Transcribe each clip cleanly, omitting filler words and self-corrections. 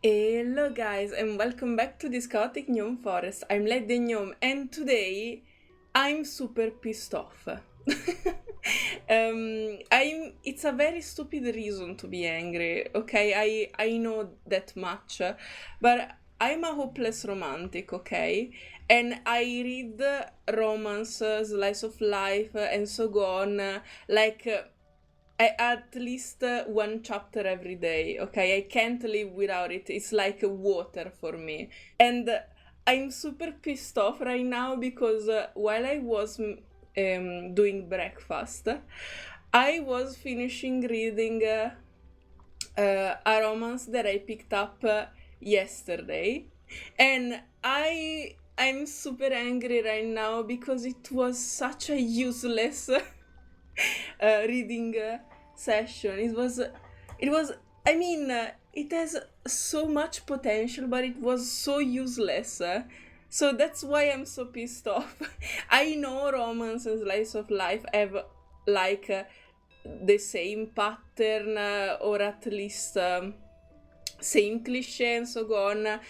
Hello guys and welcome back to this chaotic gnome forest. I'm Lady Gnome and today I'm super pissed off. It's a very stupid reason to be angry, okay? I know that much, but I'm a hopeless romantic, okay? And I read romance, slice of life, and so on, like at least one chapter every day, okay? I can't live without it. It's like water for me. And I'm super pissed off right now because while I was doing breakfast, I was finishing reading a romance that I picked up yesterday, and I'm super angry right now because it was such a useless reading session. It was. I mean, it has so much potential, but it was so useless. So that's why I'm so pissed off. I know romance and slice of life have like the same pattern, or at least same cliche and so on.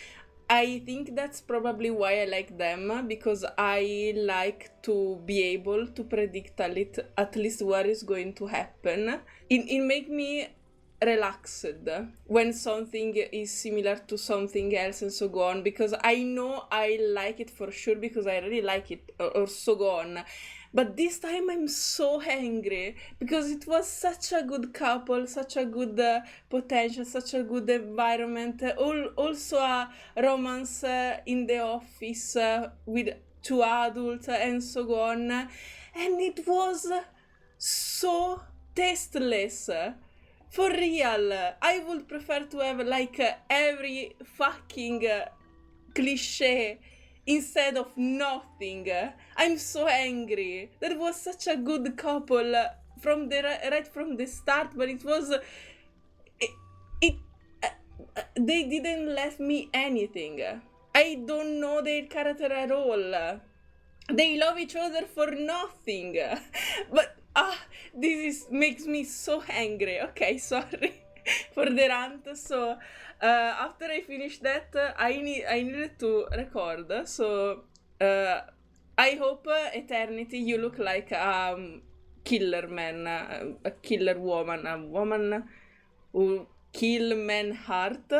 I think that's probably why I like them, because I like to be able to predict at least what is going to happen. It make me relaxed when something is similar to something else and so on, because I know I like it for sure because I really like it, or so on. But this time I'm so angry because it was such a good couple, such a good potential, such a good environment. Also a romance in the office with two adults and so on. And it was so tasteless. For real, I would prefer to have like every fucking cliche instead of nothing. I'm so angry. That was such a good couple from the right from the start, but it was it they didn't let me anything. I don't know their character at all. They love each other for nothing. But this makes me so angry. Okay, sorry for the rant. So after I finished that, I needed to record. So I hope Eternity, you look like a killer man, a killer woman, a woman who kill man heart.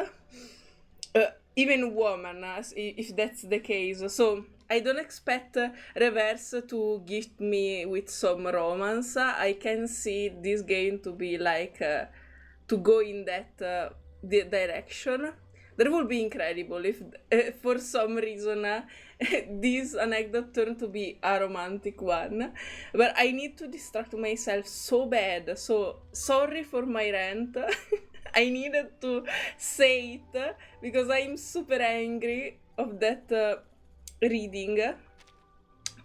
Even woman, if that's the case. So I don't expect Reverse to gift me with some romance. I can see this game to be like to go in that direction. That would be incredible if for some reason this anecdote turned to be a romantic one. But I need to distract myself so bad. So sorry for my rant. I needed to say it because I'm super angry of that reading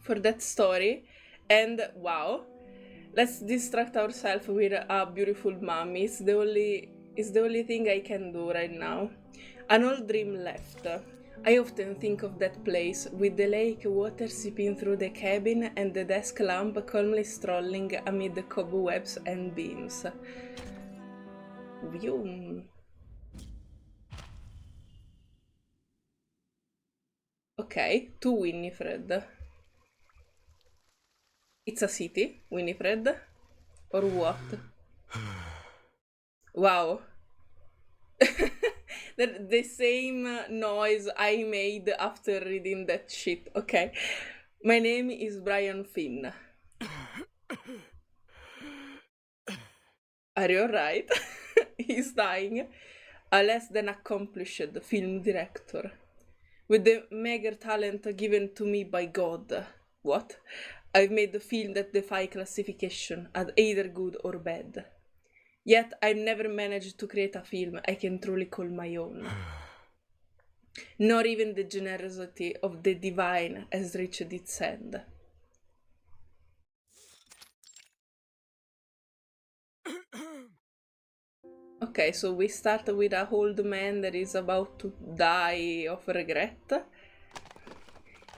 for that story. And wow, let's distract ourselves with a beautiful mommy. It's the only thing I can do right now. An old dream left. I often think of that place, with the lake water seeping through the cabin and the desk lamp calmly strolling amid the cobwebs and beams. Vroom. Ok, to Winnifred. It's a city, Winnifred? Or what? Wow. The same noise I made after reading that shit. Okay. My name is Brian Finn. Are you alright? He's dying. A less than accomplished film director. With the meager talent given to me by God. What? I've made a film that defy classification as either good or bad. Yet I've never managed to create a film I can truly call my own. Nor even the generosity of the divine has reached its end. Okay, so we start with a old man that is about to die of regret.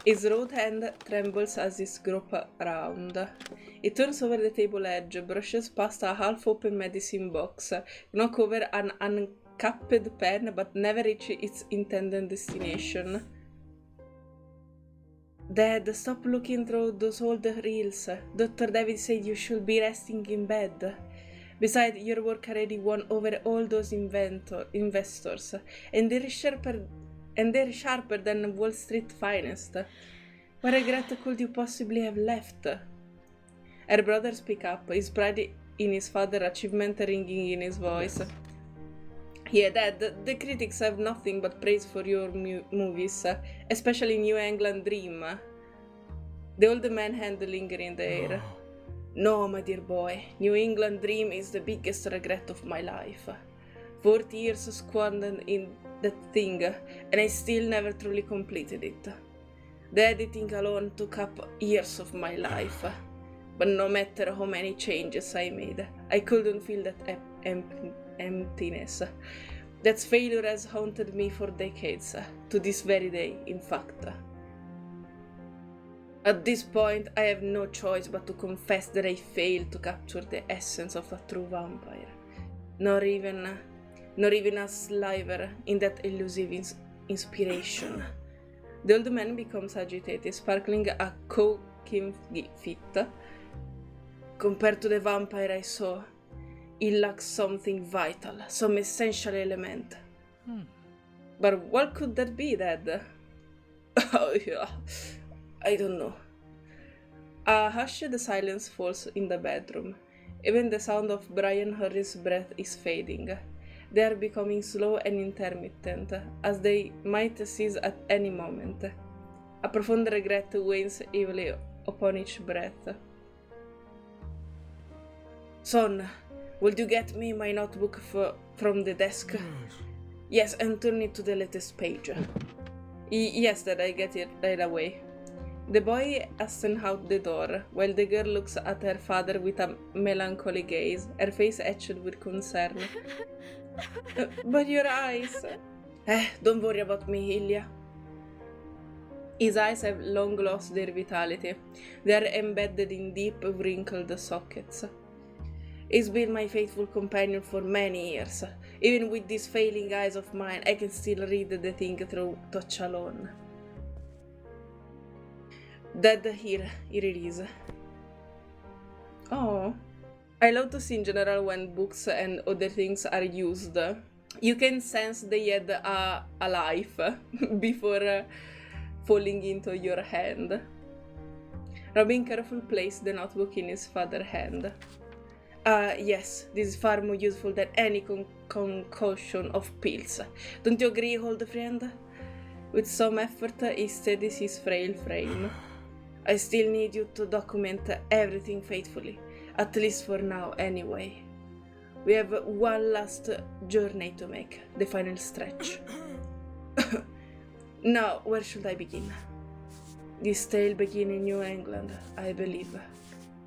His right hand trembles as he gropes around. He turns over the table edge, brushes past a half-open medicine box, knocks over an capped pen but never reach its intended destination. Dad, stop looking through those old reels. Dr. David said you should be resting in bed. Besides, your work already won over all those investors, and they're sharper than Wall Street finest. What regret could you possibly have left? Her brother speak up, his pride in his father's achievement ringing in his voice. Yeah, Dad, the critics have nothing but praise for your movies, especially New England Dream. The old man hand linger in the air. No, my dear boy, New England Dream is the biggest regret of my life. 40 years squandered in that thing, and I still never truly completed it. The editing alone took up years of my life, but no matter how many changes I made, I couldn't feel that emptiness. That failure has haunted me for decades, to this very day, in fact. At this point, I have no choice but to confess that I failed to capture the essence of a true vampire, nor even a sliver in that elusive inspiration. The old man becomes agitated, sparkling a coquine fit. Compared to the vampire I saw, it lacks something vital, some essential element. But what could that be, Dad? Oh, yeah. I don't know. A hushed silence falls in the bedroom. Even the sound of Brian Harris' breath is fading. They are becoming slow and intermittent, as they might cease at any moment. A profound regret weighs heavily upon each breath. Son, will you get me my notebook from the desk? Yes, and turn it to the latest page. Yes, Dad, I get it right away. The boy hastens out the door, while the girl looks at her father with a melancholy gaze, her face etched with concern. But your eyes... don't worry about me, Ilya. His eyes have long lost their vitality. They are embedded in deep, wrinkled sockets. He's been my faithful companion for many years. Even with these failing eyes of mine, I can still read the thing through touch alone. Dad, here it is. Oh, I love to see in general when books and other things are used. You can sense they had a life before falling into your hand. Robin carefully placed the notebook in his father's hand. Yes, this is far more useful than any concoction of pills. Don't you agree, old friend? With some effort, he steadies his frail frame. I still need you to document everything faithfully, at least for now anyway. We have one last journey to make, the final stretch. Now, where should I begin? This tale began in New England, I believe.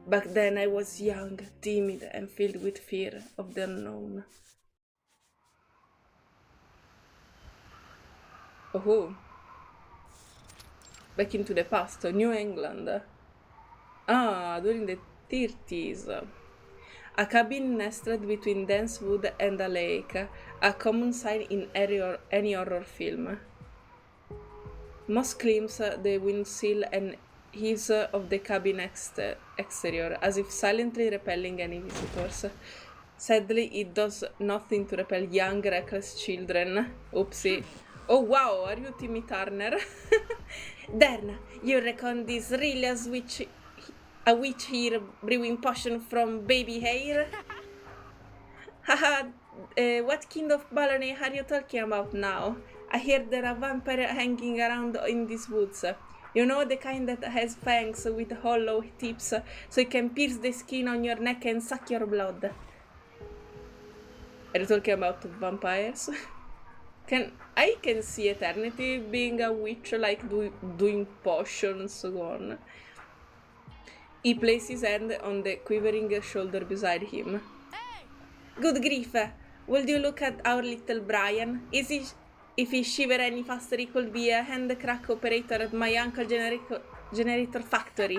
Back then I was young, timid, and filled with fear of the unknown. Oh, back into the past, New England. During the 30s. A cabin nestled between dense wood and a lake, a common sight in any horror film. Moss climbs the windowsill and eaves of the cabin exterior, as if silently repelling any visitors. Sadly, it does nothing to repel young, reckless children. Oopsie. Oh wow, are you Timmy Turner? Then, you reckon this really a witch here brewing potion from baby hair? Haha, what kind of baloney are you talking about now? I hear there are vampires hanging around in these woods. You know, the kind that has fangs with hollow tips, so it can pierce the skin on your neck and suck your blood. Are you talking about vampires? I can see Eternity being a witch, like doing potions, so on. He placed his hand on the quivering shoulder beside him. Good grief! Would you look at our little Brian? If he shiver any faster, he could be a hand crack operator at my uncle generator factory.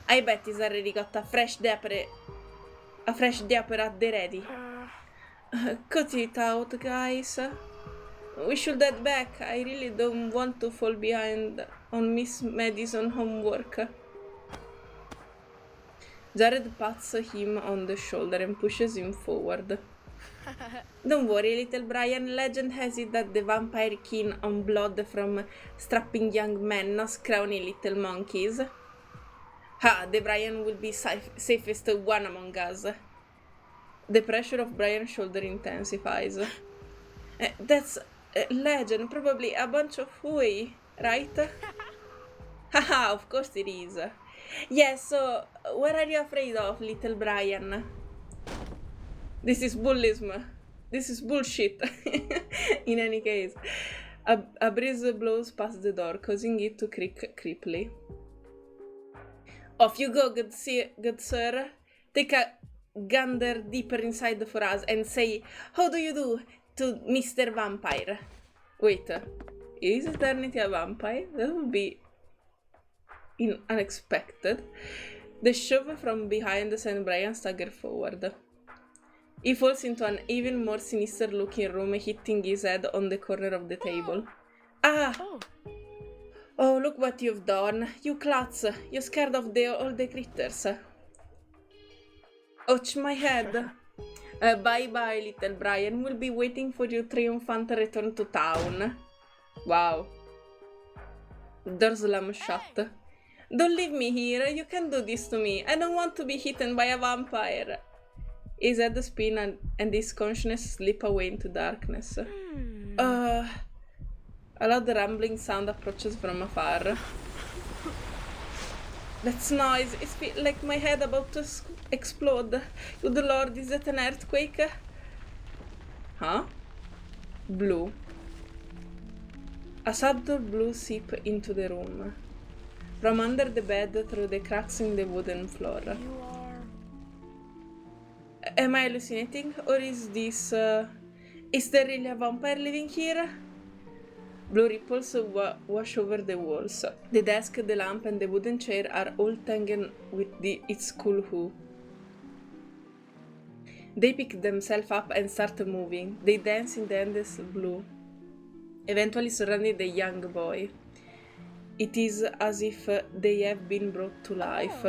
I bet he's already got a fresh diaper at the ready. Cut it out, guys. We should head back. I really don't want to fall behind on Miss Madison's homework. Jared pats him on the shoulder and pushes him forward. Don't worry, little Brian. Legend has it that the vampire keen on blood from strapping young men, not scrawny little monkeys. Ha! The Brian will be safest one among us. The pressure of Brian's shoulder intensifies. That's Legend, probably a bunch of hooey, right? Haha, of course it is. Yes, so what are you afraid of, little Brian? This is bullism. This is bullshit. In any case, a breeze blows past the door, causing it to creak creepily. Off you go, good sir. Take a gander deeper inside for us and say, how do you do to Mr. Vampire? Wait, is Eternity a vampire? That would be unexpected. The shove from behind sends Brian stagger forward. He falls into an even more sinister looking room, hitting his head on the corner of the table. Ah! Oh, look what you've done. You klutz. You scared of all the critters. Ouch, my head. Bye-bye, little Brian. We'll be waiting for your triumphant return to town. Wow. Door slam shut. Don't leave me here. You can't do this to me. I don't want to be eaten by a vampire. His head spins and his consciousness slips away into darkness. A loud rambling sound approaches from afar. That's noise. It feels like my head about to explode. Good lord, is that an earthquake? Huh? Blue. A subtle blue seep into the room. From under the bed through the cracks in the wooden floor. Am I hallucinating? Or is this... is there really a vampire living here? Blue ripples wash over the walls. The desk, the lamp, and the wooden chair are all tangled with its cool hue. They pick themselves up and start moving. They dance in the endless blue, eventually surrounding the young boy. It is as if they have been brought to life.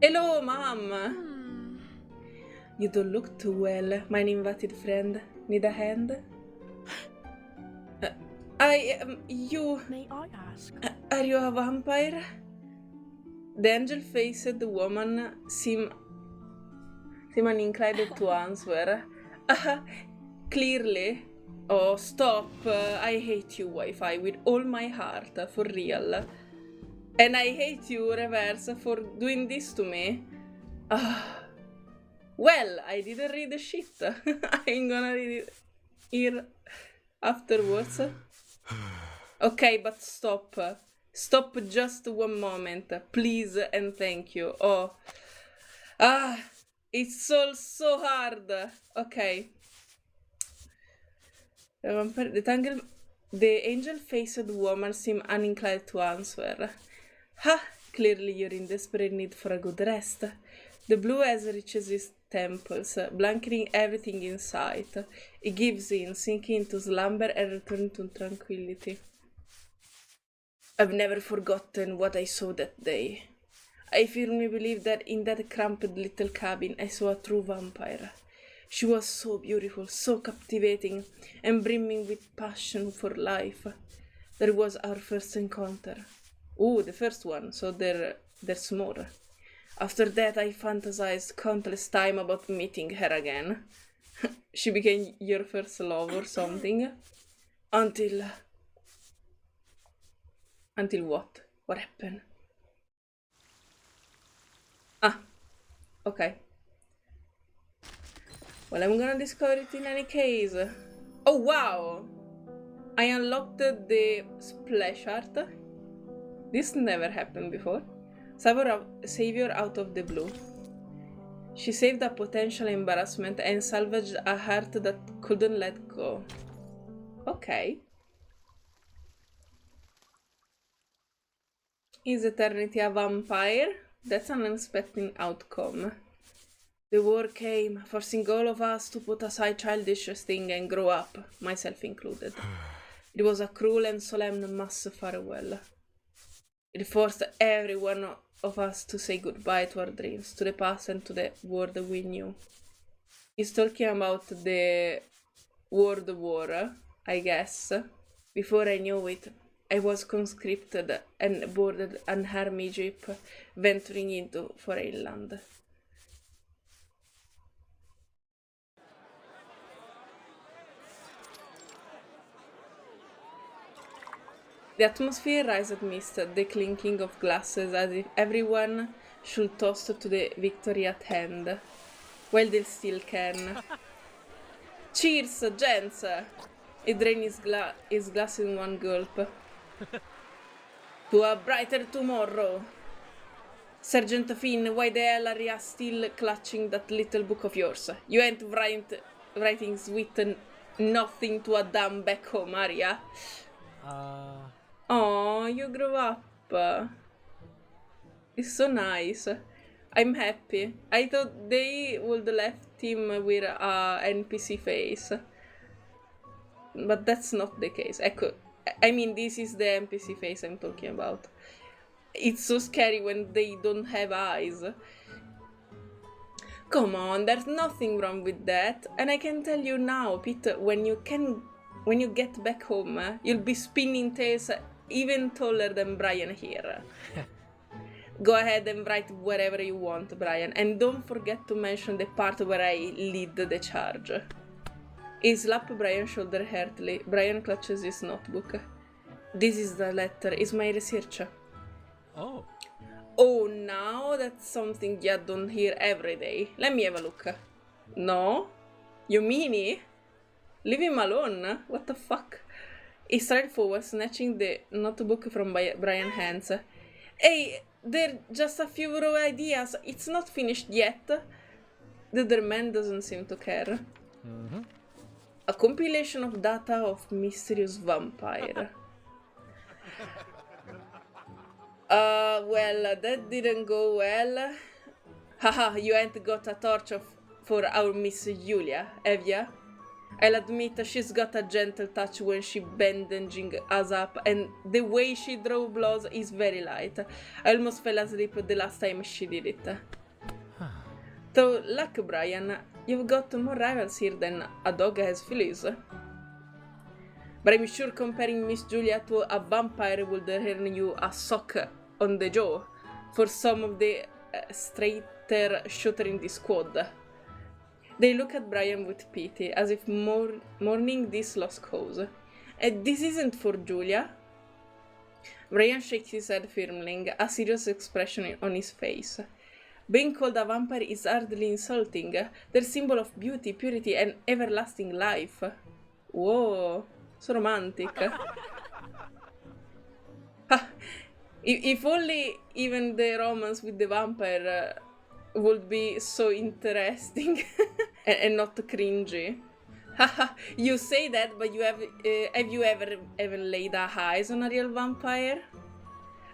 Hello, Mom! You don't look too well, my invited friend. Need a hand? You... May I ask? Are you a vampire? The angel-faced woman seemed uninclined to answer. Clearly. Oh, stop. I hate you, Wi-Fi, with all my heart, for real. And I hate you, reverse, for doing this to me. Well, I didn't read the shit. I'm gonna read it here afterwards. Okay, but stop. Stop just one moment, please and thank you. Oh. It's all so hard. Okay. The angel-faced woman seemed uninclined to answer. Clearly you're in desperate need for a good rest. The blue as reaches his temples, blanketing everything in sight. He gives in, sinking into slumber and returning to tranquility. I've never forgotten what I saw that day. I firmly believe that in that cramped little cabin I saw a true vampire. She was so beautiful, so captivating, and brimming with passion for life. That was our first encounter. Ooh, the first one, so there's more. After that, I fantasized countless time about meeting her again. She became your first love or something. Until what? What happened? Okay. Well, I'm gonna discover it in any case. Oh, wow! I unlocked the splash art. This never happened before. Savior out of the blue. She saved a potential embarrassment and salvaged a heart that couldn't let go. Okay. Is Eternity a vampire? That's an unexpected outcome. The war came, forcing all of us to put aside childish things and grow up, myself included. It was a cruel and solemn mass farewell. It forced every one of us to say goodbye to our dreams, to the past and to the world we knew. He's talking about the World War, I guess. Before I knew it, I was conscripted and boarded an army jeep, venturing into foreign land. The atmosphere rised amidst the clinking of glasses as if everyone should toast to the victory at hand, while they still can. Cheers, gents! He drained his glass in one gulp. To a brighter tomorrow! Sergeant Finn, why the hell are you still clutching that little book of yours? You ain't writing sweet nothing to a damn back home, are ya? Oh, you grew up. It's so nice. I'm happy. I thought they would left him with a NPC face. But that's not the case. I mean, this is the NPC face I'm talking about. It's so scary when they don't have eyes. Come on, there's nothing wrong with that. And I can tell you now, Pete, when you get back home, you'll be spinning tales even taller than Brian here. Go ahead and write wherever you want, Brian, and don't forget to mention the part where I lead the charge. He slapped Brian's shoulder heartily. Brian clutches his notebook. This is the letter. It's my research. Oh. Oh, now that's something you don't hear every day. Let me have a look. No? You mean it? Leave him alone? What the fuck? He started forward, snatching the notebook from Brian's hands. Hey, they're just a few raw ideas. It's not finished yet. The other man doesn't seem to care. Mm-hmm. A compilation of data of mysterious vampire. Well, that didn't go well. Haha, you ain't got a torch for our Miss Julia, have ya? I'll admit she's got a gentle touch when she bandaging us up, and the way she draws blows is very light. I almost fell asleep the last time she did it. So, luck, Brian, you've got more rivals here than a dog has fleas. But I'm sure comparing Miss Julia to a vampire would earn you a sock on the jaw for some of the straighter shooter in the squad. They look at Brian with pity, as if mourning this lost cause. And this isn't for Julia. Brian shakes his head firmly, a serious expression on his face. Being called a vampire is hardly insulting. They're symbol of beauty, purity, and everlasting life. Whoa, so romantic. If only even the romance with the vampire would be so interesting and not cringy. Haha, you say that, but have you ever laid eyes on a real vampire?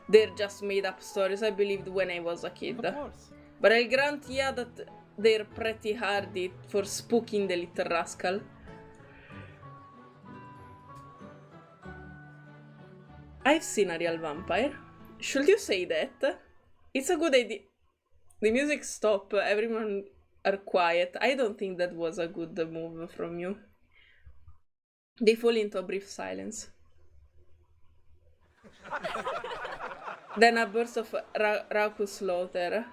They're just made up stories I believed when I was a kid. Of course. But I'll grant ya that they're pretty hardy for spooking the little rascal. I've seen a real vampire. Should you say that? It's a good idea. The music stopped, everyone are quiet. I don't think that was a good move from you. They fall into a brief silence. Then a burst of raucous laughter.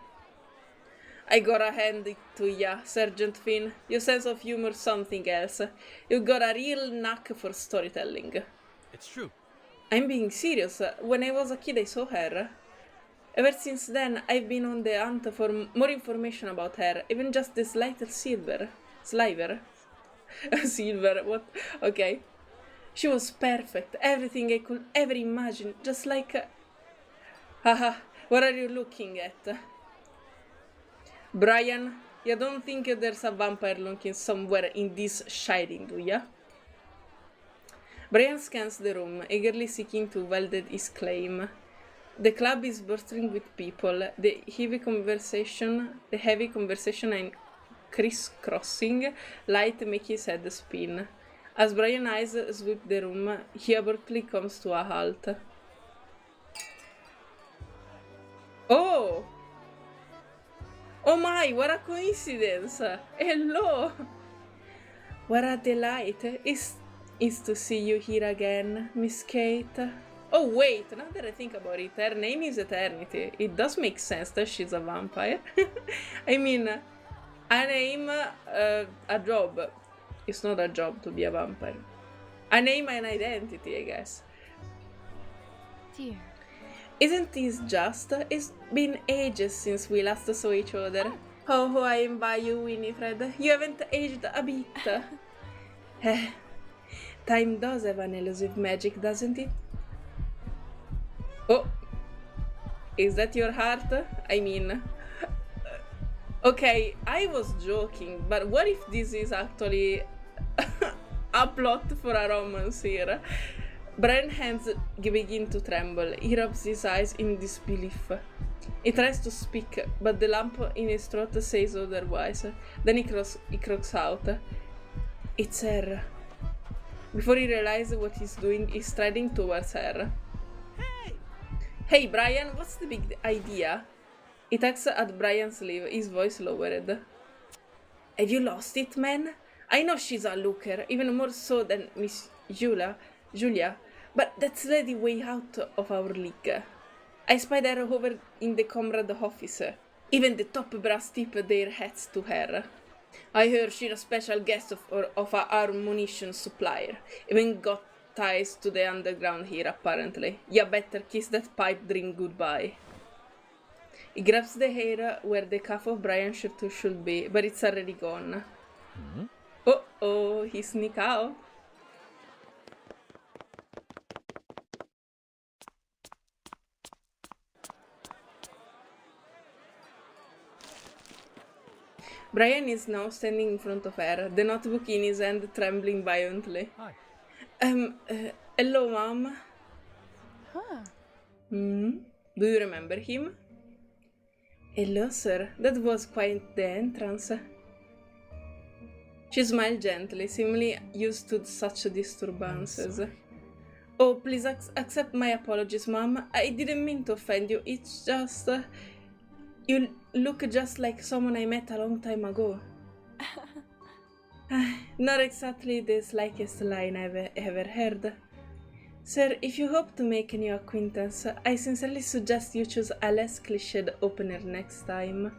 I gotta hand it to ya, Sergeant Finn. Your sense of humor something else. You got a real knack for storytelling. It's true. I'm being serious. When I was a kid I saw her. Ever since then, I've been on the hunt for more information about her, even just this little sliver. Silver, what? Okay. She was perfect, everything I could ever imagine, just like... Haha, what are you looking at? Brian, you don't think there's a vampire lurking somewhere in this shining, do ya? Brian scans the room, eagerly seeking to validate his claim. The club is bursting with people. The heavy conversation and crisscrossing light make his head spin. As Brian's eyes sweep the room, he abruptly comes to a halt. Oh! Oh my, what a coincidence! Hello! What a delight is to see you here again, Miss Kate. Oh wait, now that I think about it, her name is Eternity. It does make sense that she's a vampire. I mean, a name, a job. It's not a job to be a vampire. A name and identity, I guess. Dear. Isn't this just? It's been ages since we last saw each other. Oh, I am by you, Winifred. You haven't aged a bit. Time does have an elusive magic, doesn't it? Oh, is that your heart? I mean, okay, I was joking, but what if this is actually a plot for a romance here? Brian's hands begin to tremble. He rubs his eyes in disbelief. He tries to speak, but the lump in his throat says otherwise. Then he croaks out. It's her. Before he realizes what he's doing, he's striding towards her. Hey Brian, what's the big idea? He tugs at Brian's sleeve, his voice lowered. Have you lost it, man? I know she's a looker, even more so than Miss Julia, but that's lady way out of our league. I spied her over in the comrade office. Even the top brass tip their hats to her. I heard she's a special guest of our munition supplier. Even got ties to the underground here, apparently. You better kiss that pipe dream goodbye. He grabs the hair where the cuff of Brian's shirt should be, but it's already gone. Mm-hmm. Oh, he sneak out. Brian is now standing in front of her, the notebook in his hand trembling violently. Hi. Hello, Mom. Huh. Do you remember him? Hello, sir. That was quite the entrance. She smiled gently, seemingly used to such disturbances. Oh, please accept my apologies, Mom. I didn't mean to offend you. It's just... you look just like someone I met a long time ago. Not exactly the slightest line I've ever heard. Sir, if you hope to make a new acquaintance, I sincerely suggest you choose a less cliched opener next time.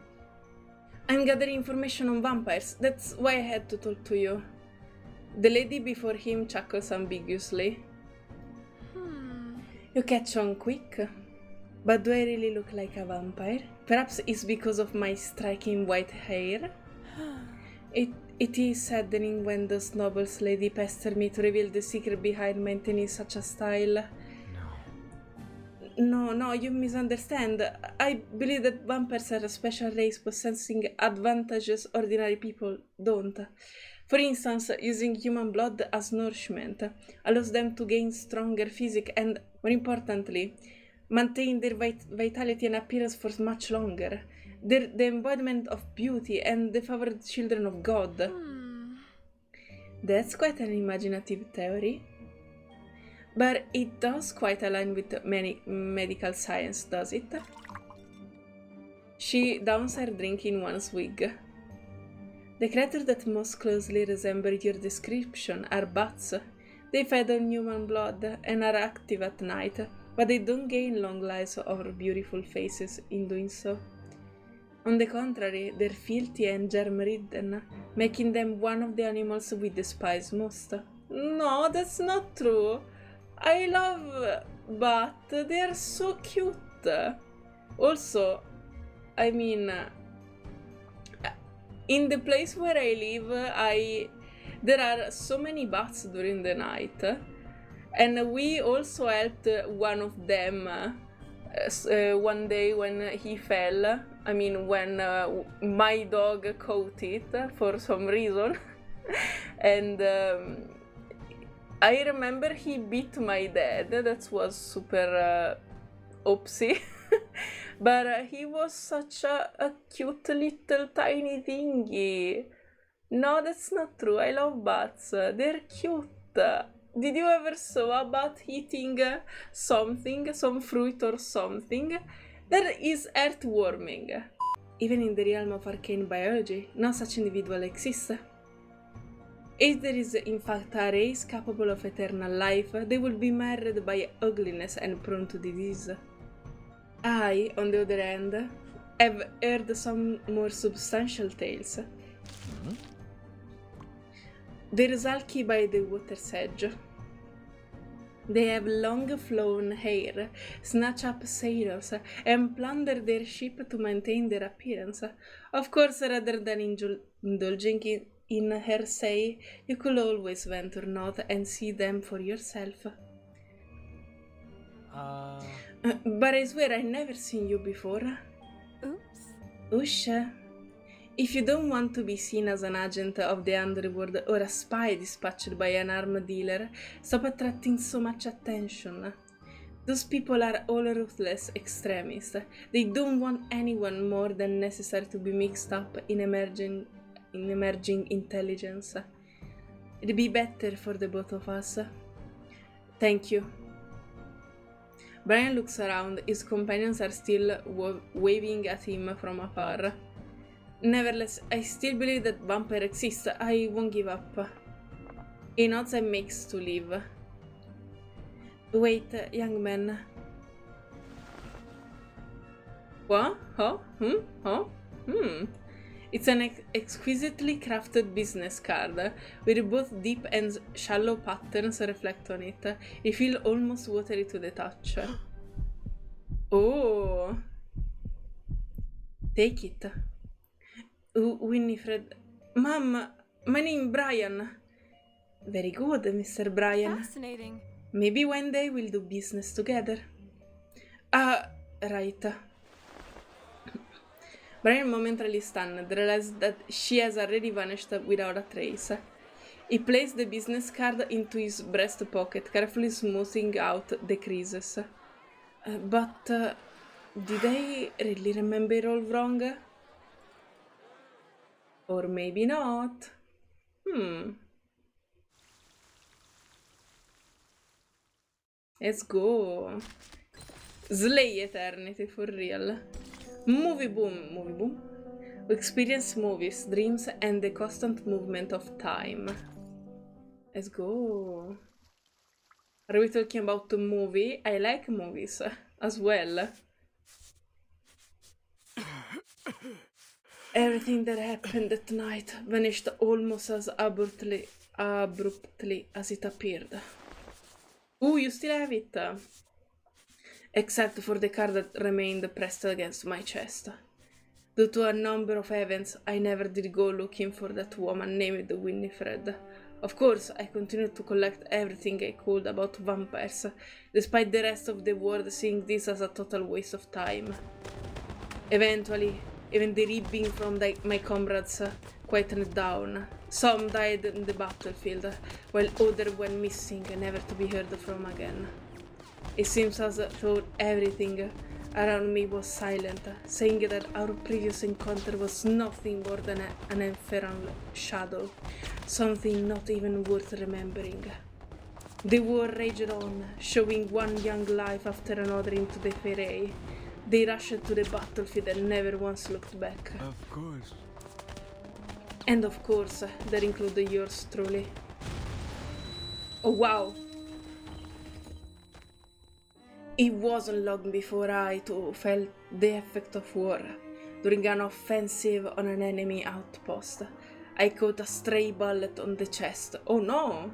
I'm gathering information on vampires, that's why I had to talk to you. The lady before him chuckles ambiguously. You catch on quick. But do I really look like a vampire? Perhaps it's because of my striking white hair? It is saddening when those nobles lady pester me to reveal the secret behind maintaining such a style. No, you misunderstand. I believe that vampires are a special race possessing advantages ordinary people don't. For instance, using human blood as nourishment allows them to gain stronger physique and, more importantly, maintain their vitality and appearance for much longer. They're the embodiment of beauty and the favored children of God. That's quite an imaginative theory. But it does quite align with many medical science, does it? She downs her drink in one swig. The creatures that most closely resemble your description are bats. They feed on human blood and are active at night, but they don't gain long lives or beautiful faces in doing so. On the contrary, they're filthy and germ-ridden, making them one of the animals we despise most. No, that's not true. I love bats. They are so cute. Also, I mean, in the place where I live, there are so many bats during the night. And we also helped one of them one day when he fell. I mean, when my dog caught it for some reason. And I remember he beat my dad. That was super oopsie. But he was such a cute little tiny thingy. No, that's not true. I love bats. They're cute. Did you ever saw a bat eating something, some fruit or something? That is heartwarming. Even in the realm of arcane biology, no such individual exists. If there is in fact a race capable of eternal life, they will be marred by ugliness and prone to disease. I, on the other hand, have heard some more substantial tales. There is Alki by the water's edge. They have long flowing hair, snatch up sailors, and plunder their ship to maintain their appearance. Of course, rather than indulging in hearsay, you could always venture north and see them for yourself. But I swear I've never seen you before. Oops. Usha. If you don't want to be seen as an agent of the underworld or a spy dispatched by an arms dealer, stop attracting so much attention. Those people are all ruthless extremists. They don't want anyone more than necessary to be mixed up in emerging intelligence. It'd be better for the both of us. Thank you. Brian looks around. His companions are still waving at him from afar. Nevertheless, I still believe that vampire exists. I won't give up. He nods and makes to leave. Wait, young man. What? Huh? It's an exquisitely crafted business card, with both deep and shallow patterns reflect on it. You feel almost watery to the touch. Oh! Take it. Winifred. Mom, my name Brian. Very good, Mr. Brian. Fascinating. Maybe one day we'll do business together. Right. Brian momentarily stunned, realized that she has already vanished without a trace. He placed the business card into his breast pocket, carefully smoothing out the creases. But did I really remember it all wrong? Or maybe not. Let's go. Slay eternity for real. Movie boom. We experience movies, dreams, and the constant movement of time. Let's go. Are we talking about the movie? I like movies as well. Everything that happened that night vanished almost as abruptly as it appeared. Ooh, you still have it. Except for the card that remained pressed against my chest. Due to a number of events, I never did go looking for that woman named Winifred. Of course, I continued to collect everything I could about vampires, despite the rest of the world seeing this as a total waste of time. Eventually, even the ribbing from my comrades quietened down. Some died in the battlefield, while others went missing, never to be heard from again. It seems as though everything around me was silent, saying that our previous encounter was nothing more than an ephemeral shadow, something not even worth remembering. The war raged on, showing one young life after another into the fray. They rushed to the battlefield and never once looked back. Of course. And of course, that included yours truly. Oh wow! It wasn't long before I too felt the effect of war. During an offensive on an enemy outpost, I caught a stray bullet on the chest. Oh no!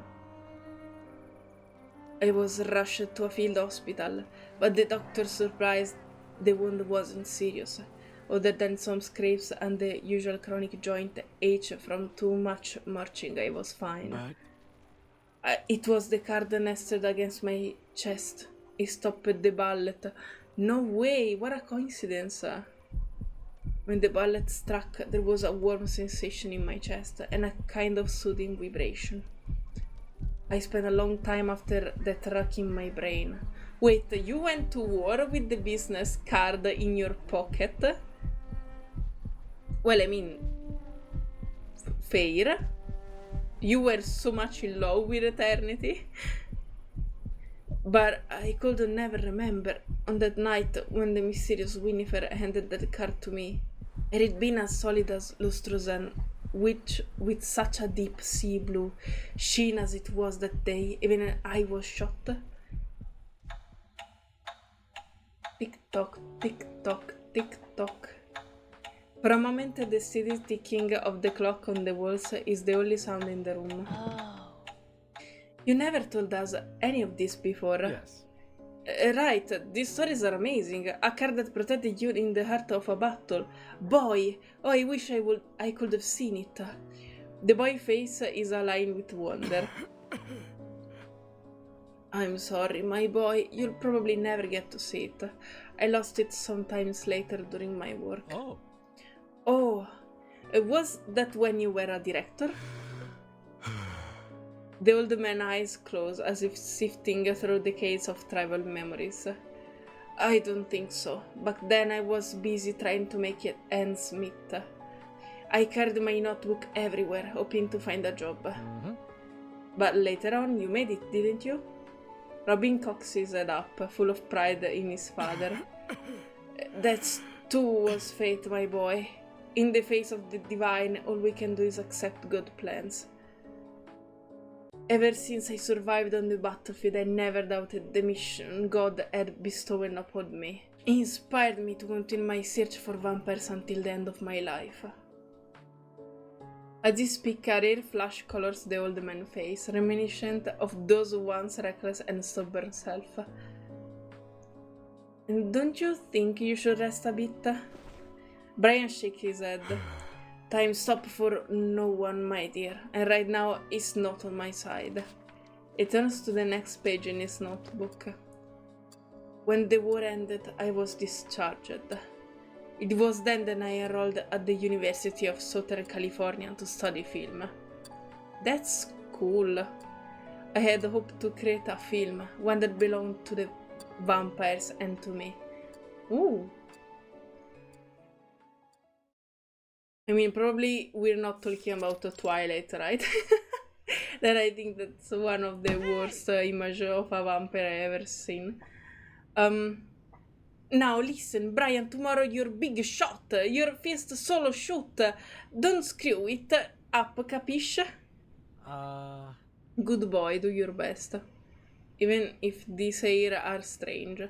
I was rushed to a field hospital, but the doctor surprised the wound wasn't serious, other than some scrapes and the usual chronic joint ache from too much marching. I was fine. But It was the card nested against my chest. It stopped the bullet. No way, what a coincidence. When the bullet struck, there was a warm sensation in my chest and a kind of soothing vibration. I spent a long time after that racking my brain, Wait, you went to war with the business card in your pocket? Well, I mean, fair. You were so much in love with eternity. But I could never remember on that night when the mysterious Winifred handed that card to me. Had it been as solid as Lustrosen, which with such a deep sea blue sheen as it was that day, even I was shocked. Tick tock, tick tock, tick tock. For a moment, the steady ticking of the clock on the walls is the only sound in the room. Oh. You never told us any of this before. Yes. Right, these stories are amazing. A card that protected you in the heart of a battle. Boy, oh, I wish I could have seen it. The boy face is aligned with wonder. I'm sorry, my boy. You'll probably never get to see it. I lost it sometimes later during my work. Oh. Oh, was that when you were a director? The old man's eyes closed, as if sifting through decades of travel memories. I don't think so. Back then I was busy trying to make it ends meet. I carried my notebook everywhere, hoping to find a job. Mm-hmm. But later on, you made it, didn't you? Robin cocks his head up, full of pride in his father. That too was fate, my boy. In the face of the divine, all we can do is accept good plans. Ever since I survived on the battlefield, I never doubted the mission God had bestowed upon me. It inspired me to continue my search for vampires until the end of my life. As he speaks, a rare flash colors the old man's face, reminiscent of those once reckless and stubborn self. And don't you think you should rest a bit? Brian shakes his head. Time stopped for no one, my dear, and right now it's not on my side. He turns to the next page in his notebook. When the war ended, I was discharged. It was then that I enrolled at the University of Southern California to study film. That's cool. I had hoped to create a film, one that belonged to the vampires and to me. Ooh. I mean, probably we're not talking about Twilight, right? That I think that's one of the worst images of a vampire I ever seen. Now listen, Brian, tomorrow your big shot, your first solo shoot. Don't screw it up, capisce? Good boy, do your best. Even if these hair are strange.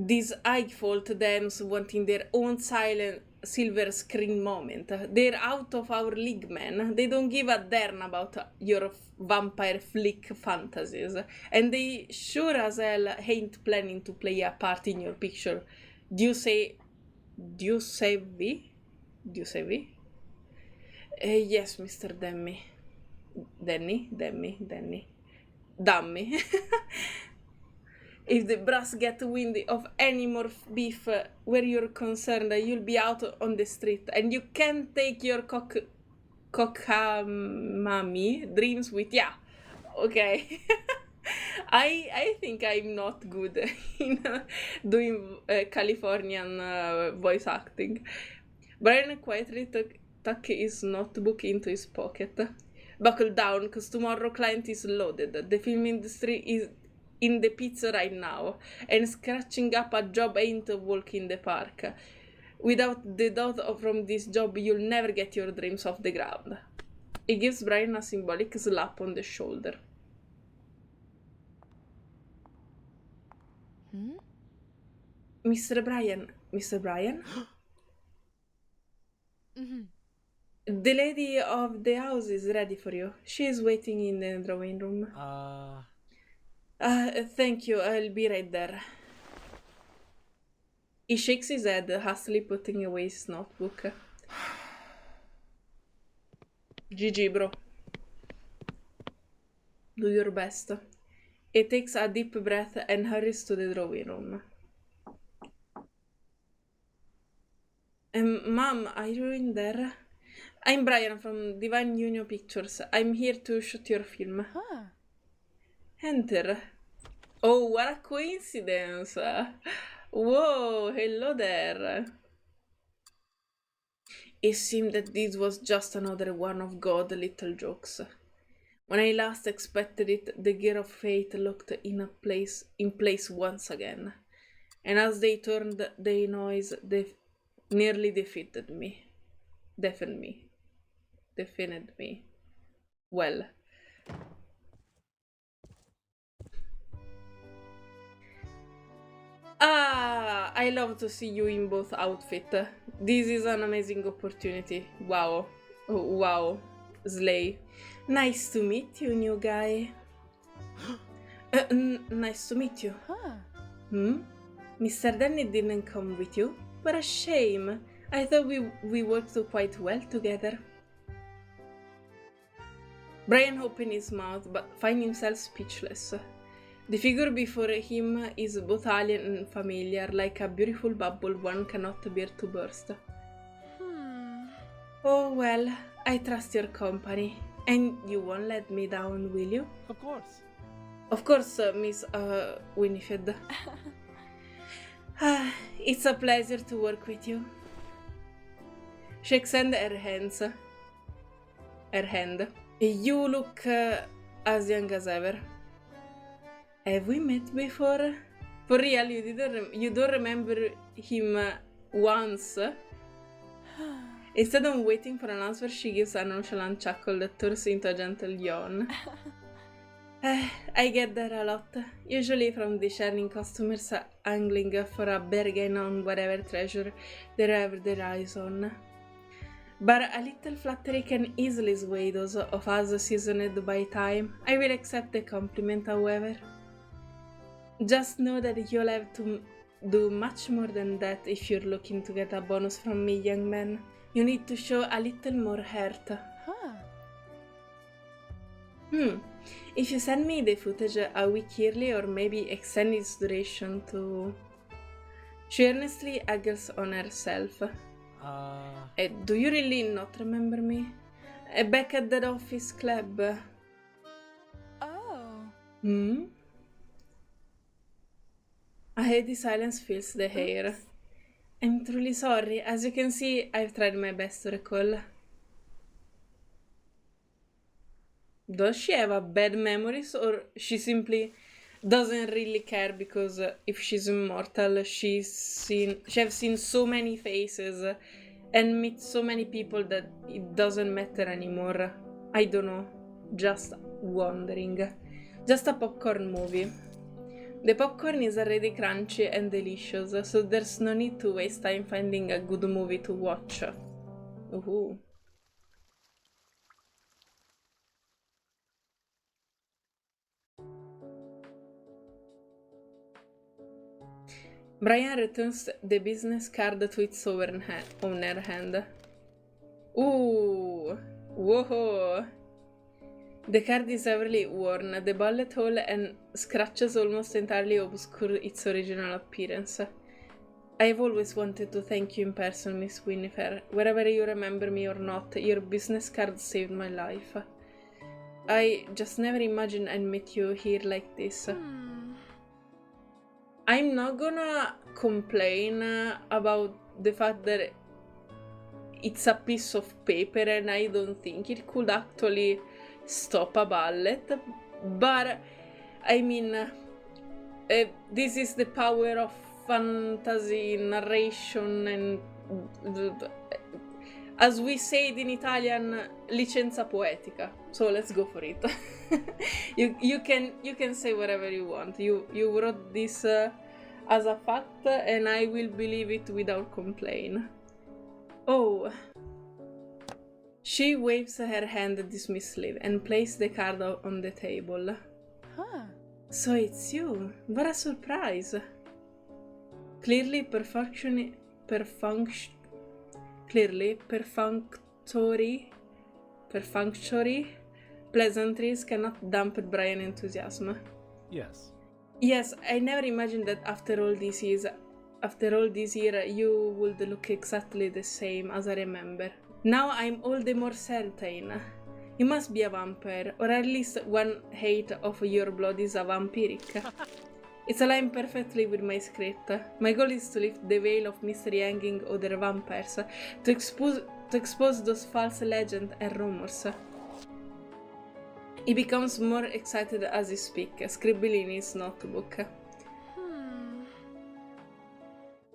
These high-fault dams wanting their own silent silver screen moment. They're out of our league, man. They don't give a damn about your vampire flick fantasies. And they sure as hell ain't planning to play a part in your picture. Do you say we? Yes, Mr. Dummy. If the brass get wind of any more beef where you're concerned, you'll be out on the street, and you can't take your cockamamie dreams with ya. Okay. I think I'm not good in doing Californian voice acting. Brian quietly tuck his notebook into his pocket. Buckle down, cause tomorrow client is loaded. The film industry is in the pits right now, and scratching up a job ain't a walk in the park. Without the doubt from this job, you'll never get your dreams off the ground. He gives Brian a symbolic slap on the shoulder. Mr. Brian? Mm-hmm. The lady of the house is ready for you. She is waiting in the drawing room. Thank you, I'll be right there. He shakes his head, hastily putting away his notebook. GG, bro. Do your best. He takes a deep breath and hurries to the drawing room. Mom, are you in there? I'm Brian from Divine Union Pictures. I'm here to shoot your film. Huh. Enter. Oh, what a coincidence. Whoa, hello there. It seemed that this was just another one of God's little jokes. When I last expected it, the gear of fate looked in place once again, and as they turned, the noise nearly deafened me. Well. Ah, I love to see you in both outfits. This is an amazing opportunity. Wow. Oh, wow. Slay. Nice to meet you, new guy. Nice to meet you. Huh. Mr. Danny didn't come with you? What a shame. I thought we worked quite well together. Brian opened his mouth, but found himself speechless. The figure before him is both alien and familiar, like a beautiful bubble one cannot bear to burst. Oh well, I trust your company. And you won't let me down, will you? Of course. Of course, Miss Winifred. It's a pleasure to work with you. She extended her hand. You look as young as ever. Have we met before? For real, you don't remember him once? Instead of waiting for an answer, she gives a nonchalant chuckle that turns into a gentle yawn. I get that a lot, usually from discerning customers angling for a bargain on whatever treasure they have their eyes on. But a little flattery can easily sway those of us seasoned by time. I will accept the compliment, however. Just know that you'll have to do much more than that if you're looking to get a bonus from me, young man. You need to show a little more heart. If you send me the footage a week early or maybe extend its duration to... She earnestly haggles on herself. Do you really not remember me? Back at that office club. Oh. A heady silence fills the air. I'm truly sorry. As you can see, I've tried my best to recall. Does she have a bad memories, or she simply doesn't really care because if she's immortal, she has seen so many faces and meet so many people that it doesn't matter anymore. I don't know. Just wondering. Just a popcorn movie. The popcorn is already crunchy and delicious, so there's no need to waste time finding a good movie to watch. Ooh. Brian returns the business card to its owner hand. Ooh, whoa! The card is heavily worn, the bullet hole and scratches almost entirely obscure its original appearance. I've always wanted to thank you in person, Miss Winifred. Wherever you remember me or not, your business card saved my life. I just never imagined I'd meet you here like this. I'm not gonna complain about the fact that it's a piece of paper and I don't think it could actually stop a bullet, but I mean, this is the power of fantasy, narration, and as we say it in Italian, licenza poetica. So let's go for it. you can say whatever you want. You wrote this as a fact, and I will believe it without complaint. Oh. She waves her hand dismissively and places the card on the table. So it's you. What a surprise. Clearly perfunctory pleasantries cannot dampen Brian's enthusiasm. Yes. Yes, I never imagined that after all these years, you would look exactly the same as I remember. Now I'm all the more certain. You must be a vampire, or at least 1/8 of your blood is a vampiric. It's aligned perfectly with my script. My goal is to lift the veil of mystery hanging over vampires, to expose those false legends and rumors. He becomes more excited as he speaks, scribbling in his notebook.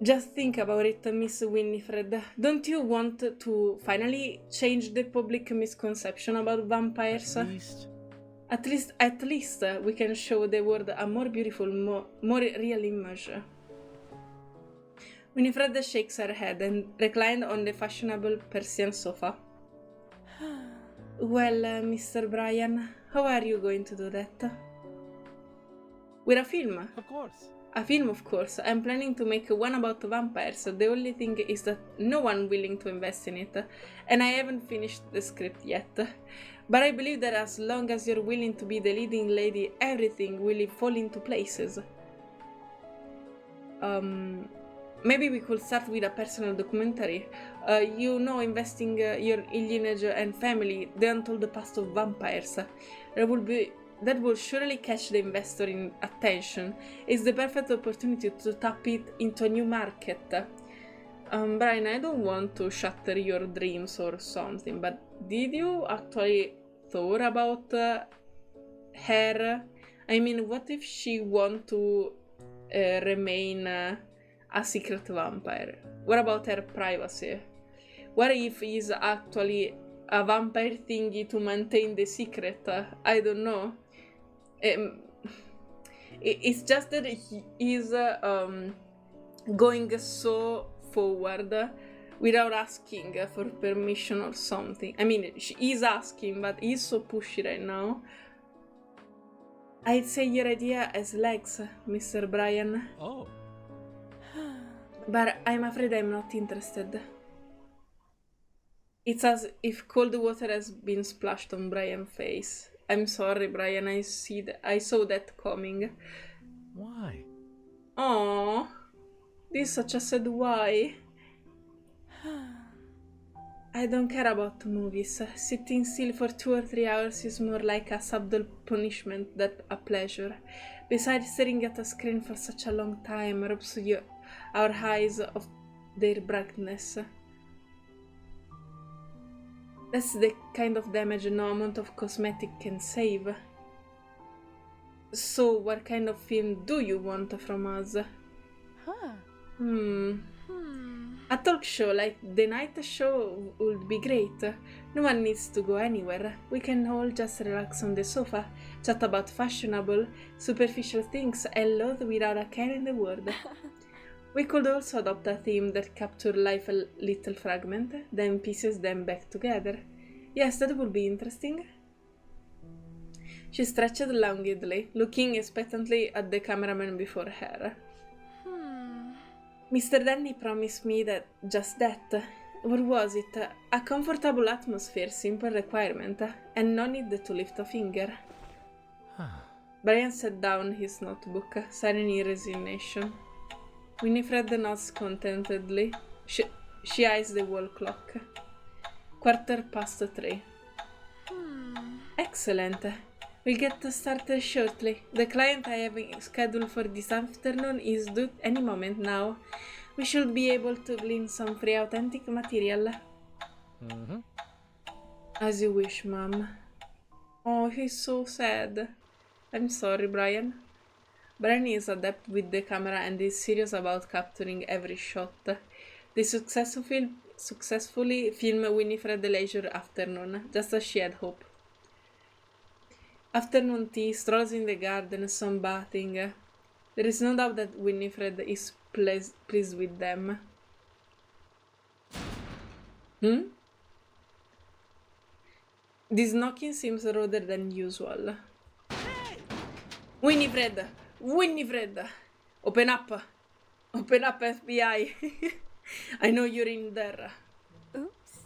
Just think about it, Miss Winifred. Don't you want to finally change the public misconception about vampires? At least we can show the world a more beautiful, more real image. Winifred shakes her head and reclined on the fashionable Persian sofa. Well, Mr. Bryan, how are you going to do that? With a film? Of course. A film, of course. I'm planning to make one about vampires. The only thing is that no one willing to invest in it, and I haven't finished the script yet. But I believe that as long as you're willing to be the leading lady, everything will fall into places. Maybe we could start with a personal documentary. Investing your lineage and family, the untold past of vampires. That will surely catch the investor in attention. It's the perfect opportunity to tap it into a new market. Brian, I don't want to shatter your dreams or something, but did you actually thought about her? I mean, what if she want to remain a secret vampire? What about her privacy? What if he's actually a vampire thingy to maintain the secret? I don't know. It's just that he is going so forward without asking for permission or something. I mean, she is asking, but he's so pushy right now. I'd say your idea has legs, Mr. Bryan. Oh. But I'm afraid I'm not interested. It's as if cold water has been splashed on Brian's face. I'm sorry, Brian, I saw that coming. Why? Aww. This is such a sad why. I don't care about movies. Sitting still for 2 or 3 hours is more like a subtle punishment than a pleasure. Besides, staring at a screen for such a long time robs our eyes of their brightness. That's the kind of damage no amount of cosmetic can save. So, what kind of film do you want from us? A talk show like The Night Show would be great. No one needs to go anywhere. We can all just relax on the sofa, chat about fashionable, superficial things, and loathe without a care in the world. We could also adopt a theme that captures life a little fragment, then pieces them back together. Yes, that would be interesting. She stretched languidly, looking expectantly at the cameraman before her. Mr. Danny promised me just that. What was it? A comfortable atmosphere, simple requirement, and no need to lift a finger. Brian set down his notebook, signing in resignation. Winifred nods contentedly. She eyes the wall clock. 3:15. Excellent. We'll get started shortly. The client I have scheduled for this afternoon is due any moment now. We should be able to glean some free authentic material. As you wish, Mom. Oh, he's so sad. I'm sorry, Brian. Brian is adept with the camera and is serious about capturing every shot. They successfully filmed Winifred the Leisure Afternoon, just as she had hoped. Afternoon tea, strolls in the garden, sunbathing. There is no doubt that Winifred is pleased with them. This knocking seems louder than usual. Winifred! Winifred! Open up! Open up, FBI! I know you're in there. Oops.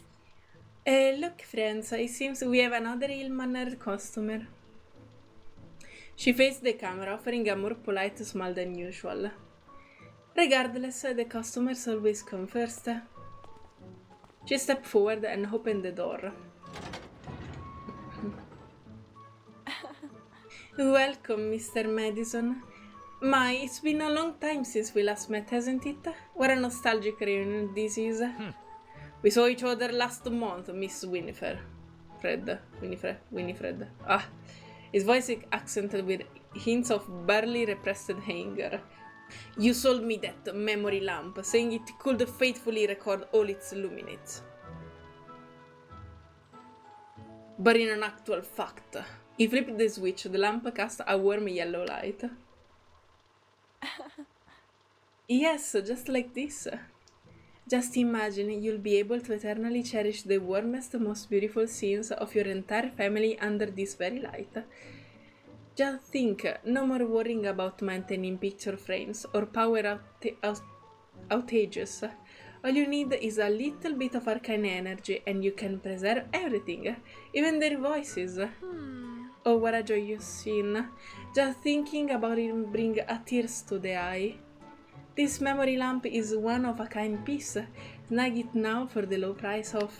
Look, friends, it seems we have another ill-mannered customer. She faced the camera, offering a more polite smile than usual. Regardless, the customers always come first. She stepped forward and opened the door. Welcome, Mr. Madison. My, it's been a long time since we last met, hasn't it? What a nostalgic reunion this is. We saw each other last month, Miss Winifred. Winifred. Ah, his voice accented with hints of barely repressed anger. You sold me that memory lamp, saying it could faithfully record all its luminates. But in an actual fact, he flipped the switch, the lamp cast a warm yellow light. Yes, just like this. Just imagine you'll be able to eternally cherish the warmest, most beautiful scenes of your entire family under this very light. Just think, no more worrying about maintaining picture frames or power outages. All you need is a little bit of arcane energy and you can preserve everything, even their voices. Oh, what a joyous scene. Just thinking about it brings a tears to the eye. This memory lamp is one of a kind piece. Snag it now for the low price of...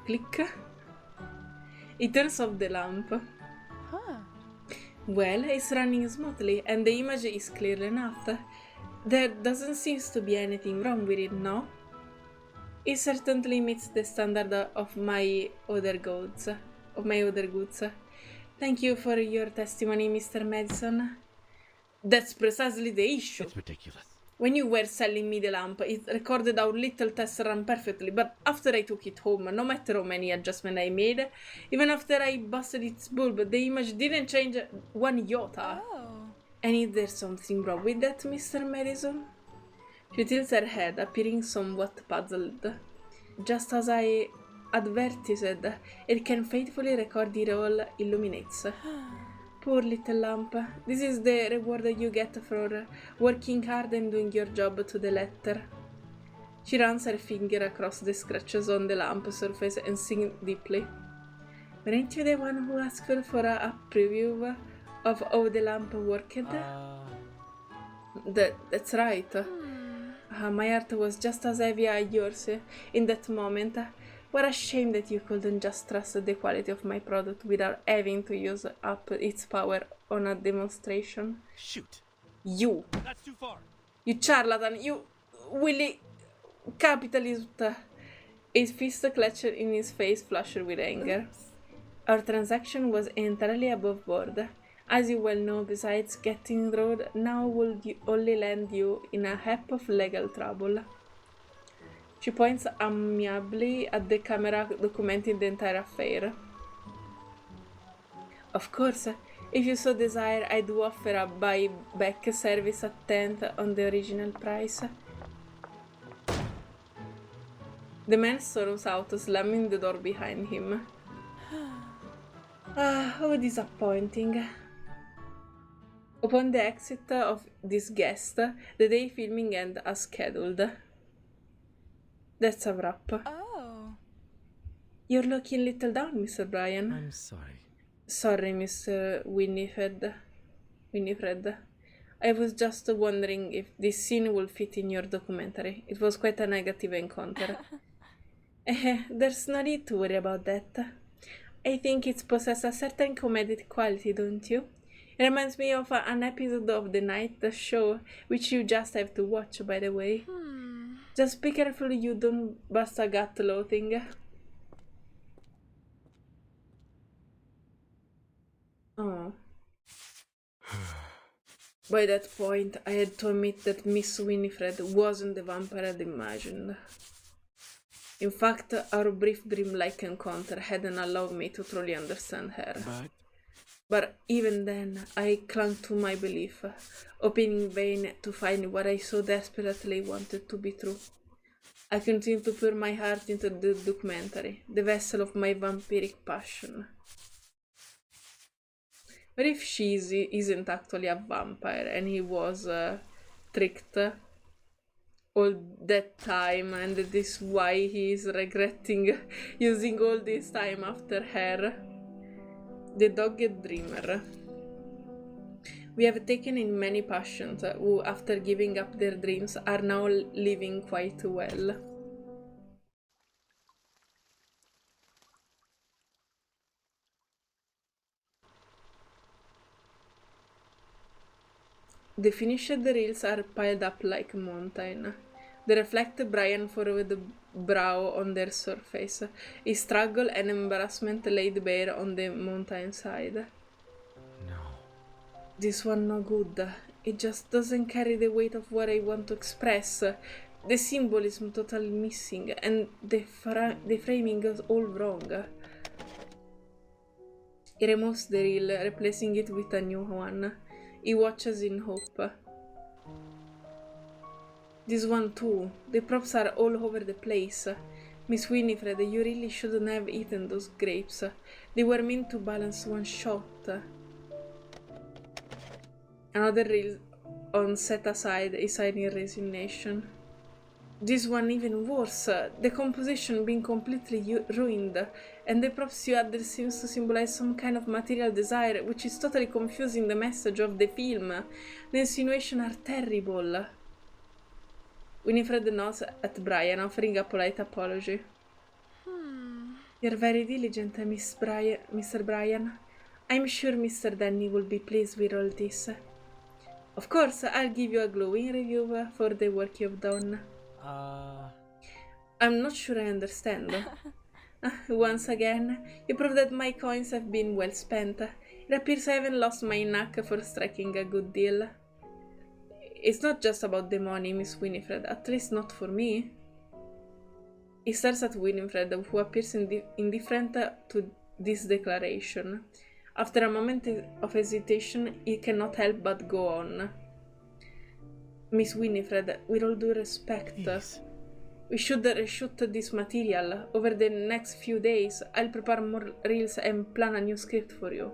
Click. It turns off the lamp. Well, it's running smoothly and the image is clear enough. There doesn't seem to be anything wrong with it, no? It certainly meets the standard of my other goods. Thank you for your testimony, Mr. Madison. That's precisely the issue. It's ridiculous. When you were selling me the lamp, it recorded our little test run perfectly, but after I took it home, no matter how many adjustments I made, even after I busted its bulb, the image didn't change one iota. And is there something wrong with that, Mr. Madison? She tilts her head, appearing somewhat puzzled. Just as I advertised, it can faithfully record it all illuminates. Poor little lamp. This is the reward you get for working hard and doing your job to the letter. She runs her finger across the scratches on the lamp surface and sings deeply. Weren't you the one who asked for a preview of how the lamp worked? That's right. My heart was just as heavy as yours in that moment. What a shame that you couldn't just trust the quality of my product without having to use up its power on a demonstration. Shoot. You. That's too far. You charlatan. You willy capitalist. His fist clenched in his face, flushed with anger. Our transaction was entirely above board. As you well know, besides getting road, now will only land you in a heap of legal trouble. She points amiably at the camera documenting the entire affair. Of course, if you so desire, I do offer a buyback service at 10th on the original price. The man storms out, slamming the door behind him. How disappointing. Upon the exit of this guest, the day filming ends as scheduled. That's a wrap. Oh. You're looking a little down, Mr. Bryan. I'm sorry. Sorry, Mr. Winifred. I was just wondering if this scene will fit in your documentary. It was quite a negative encounter. There's no need to worry about that. I think it possesses a certain comedic quality, don't you? It reminds me of an episode of The Night Show, which you just have to watch, by the way. Just be careful you don't bust a gut loathing. Oh. By that point, I had to admit that Miss Winifred wasn't the vampire I'd imagined. In fact, our brief dreamlike encounter hadn't allowed me to truly understand her. But even then, I clung to my belief, hoping in vain to find what I so desperately wanted to be true. I continued to pour my heart into the documentary, the vessel of my vampiric passion. But if she isn't actually a vampire and he was tricked all that time, and that is why he is regretting using all this time after her. The dogged dreamer. We have taken in many patients who, after giving up their dreams, are now living quite well. The finished reels are piled up like a mountain. They reflect Brian furrowed brow on their surface, his struggle and embarrassment laid bare on the mountainside. No. This one no good. It just doesn't carry the weight of what I want to express. The symbolism totally missing, and the framing is all wrong. He removes the reel, replacing it with a new one. He watches in hope. This one too. The props are all over the place. Miss Winifred, you really shouldn't have eaten those grapes. They were meant to balance one shot. Another reel on set aside is signing resignation. This one even worse. The composition being completely ruined, and the props you added seems to symbolize some kind of material desire, which is totally confusing the message of the film. The insinuations are terrible. Winifred nods at Brian, offering a polite apology. You're very diligent, Mr. Brian. I'm sure Mr. Danny will be pleased with all this. Of course, I'll give you a glowing review for the work you've done. I'm not sure I understand. Once again, you prove that my coins have been well spent. It appears I haven't lost my knack for striking a good deal. It's not just about the money, Miss Winifred, at least not for me. He stares at Winifred, who appears indifferent to this declaration. After a moment of hesitation, he cannot help but go on. Miss Winifred, with all due respect, Please. we should reshoot this material. Over the next few days, I'll prepare more reels and plan a new script for you.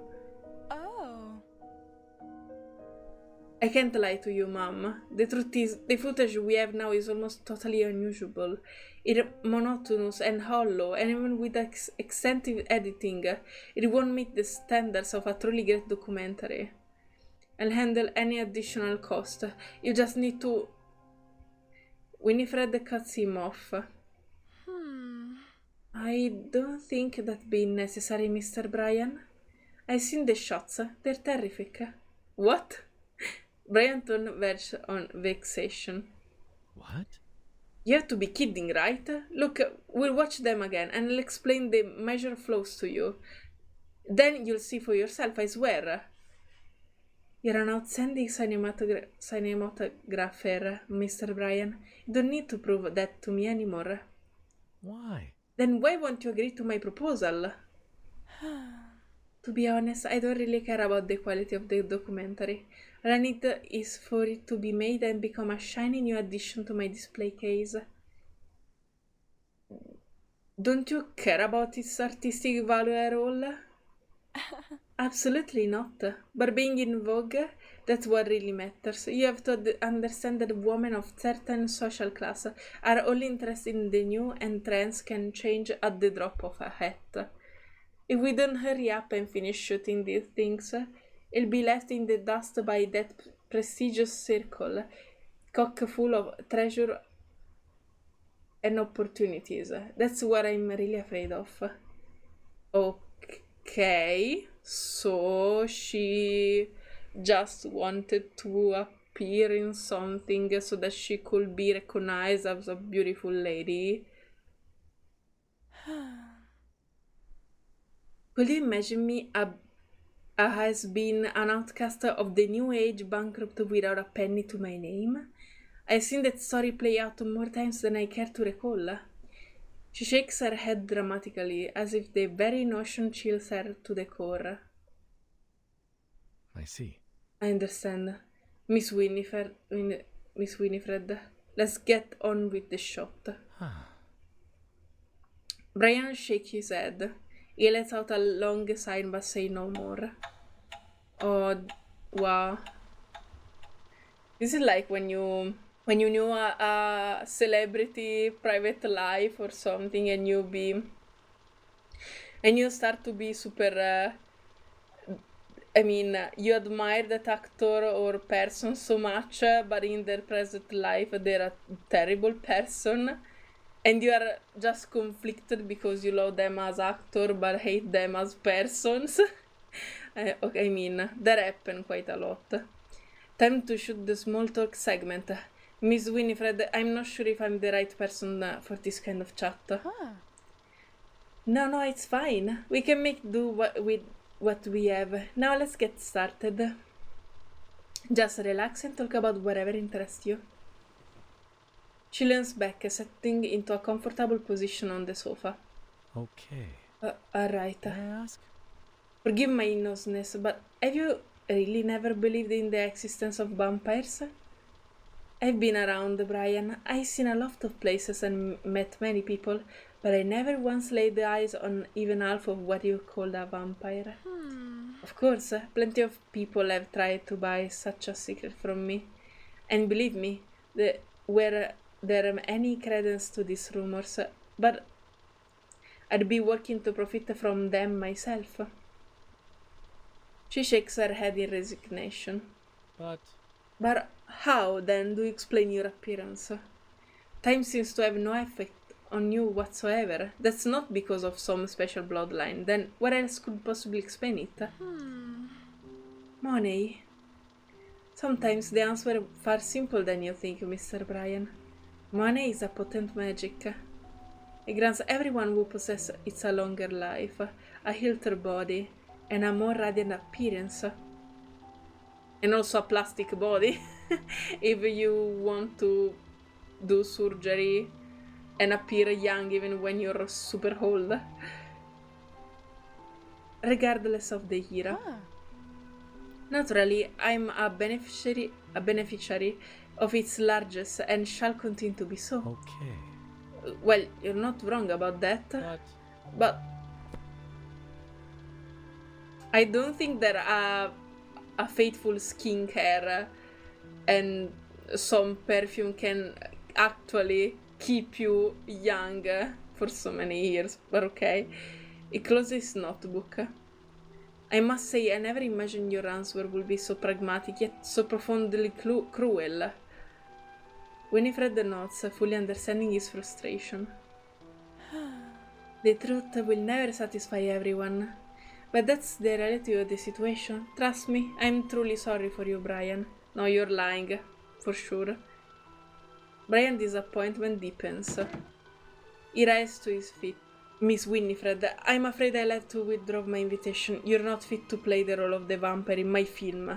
I can't lie to you, Mom. The truth is, the footage we have now is almost totally unusable. It's monotonous and hollow, and even with extensive editing, it won't meet the standards of a truly great documentary. I'll handle any additional cost. You just need to... Winifred cuts him off. I don't think that'd be necessary, Mr. Brian. I've seen the shots. They're terrific. What? Brian verged on vexation. What? You have to be kidding, right? Look, we'll watch them again and I'll explain the measure flows to you. Then you'll see for yourself, I swear. You're an outstanding cinematographer, Mr. Brian. You don't need to prove that to me anymore. Why? Then why won't you agree to my proposal? To be honest, I don't really care about the quality of the documentary. All I need is for it to be made and become a shiny new addition to my display case. Don't you care about its artistic value at all? Absolutely not. But being in vogue, that's what really matters. You have to understand that women of certain social class are only interested in the new, and trends can change at the drop of a hat. If we don't hurry up and finish shooting these things, it'll be left in the dust by that prestigious circle, chock full of treasure and opportunities. That's what I'm really afraid of. Okay, so she just wanted to appear in something so that she could be recognized as a beautiful lady. Could you imagine me has been an outcast of the new age, bankrupt without a penny to my name? I've seen that story play out more times than I care to recall. She shakes her head dramatically, as if the very notion chills her to the core. I see. I understand. Miss Winifred, let's get on with the shot. Brian shakes his head. He lets out a long sigh but say no more. Oh, wow. This is like when you knew a celebrity private life or something, and you start to be super you admire that actor or person so much, but in their present life they're a terrible person, and you are just conflicted because you love them as actor but hate them as persons. That happens quite a lot. Time to shoot the small talk segment. Miss Winifred, I'm not sure if I'm the right person for this kind of chat. No, it's fine. We can make do with what we have. Now let's get started. Just relax and talk about whatever interests you. She leans back, settling into a comfortable position on the sofa. Okay. Alright. May I ask? Forgive my innocence, but have you really never believed in the existence of vampires? I've been around, Brian. I've seen a lot of places and met many people, but I never once laid eyes on even half of what you call a vampire. Of course, plenty of people have tried to buy such a secret from me. And believe me, were there any credence to these rumors, but I'd be working to profit from them myself. She shakes her head in resignation. But how, then, do you explain your appearance? Time seems to have no effect on you whatsoever. That's not because of some special bloodline. Then what else could possibly explain it? Money. Sometimes the answer is far simpler than you think, Mr. Bryan. Money is a potent magic. It grants everyone who possesses it a longer life, a healthier body, and a more radiant appearance. And also a plastic body, if you want to do surgery and appear young even when you're super old. Regardless of the era. Naturally, I'm a beneficiary of its largesse and shall continue to be so. Okay. Well, you're not wrong about that. But I don't think that a faithful skincare and some perfume can actually keep you young for so many years. But okay. He closes his notebook. I must say, I never imagined your answer would be so pragmatic, yet so profoundly cruel. Winifred nods, fully understanding his frustration. The truth will never satisfy everyone, but that's the reality of the situation. Trust me, I'm truly sorry for you, Brian. No, you're lying, for sure. Brian's disappointment deepens. He rises to his feet. Miss Winifred, I'm afraid I'll have to withdraw my invitation. You're not fit to play the role of the vampire in my film.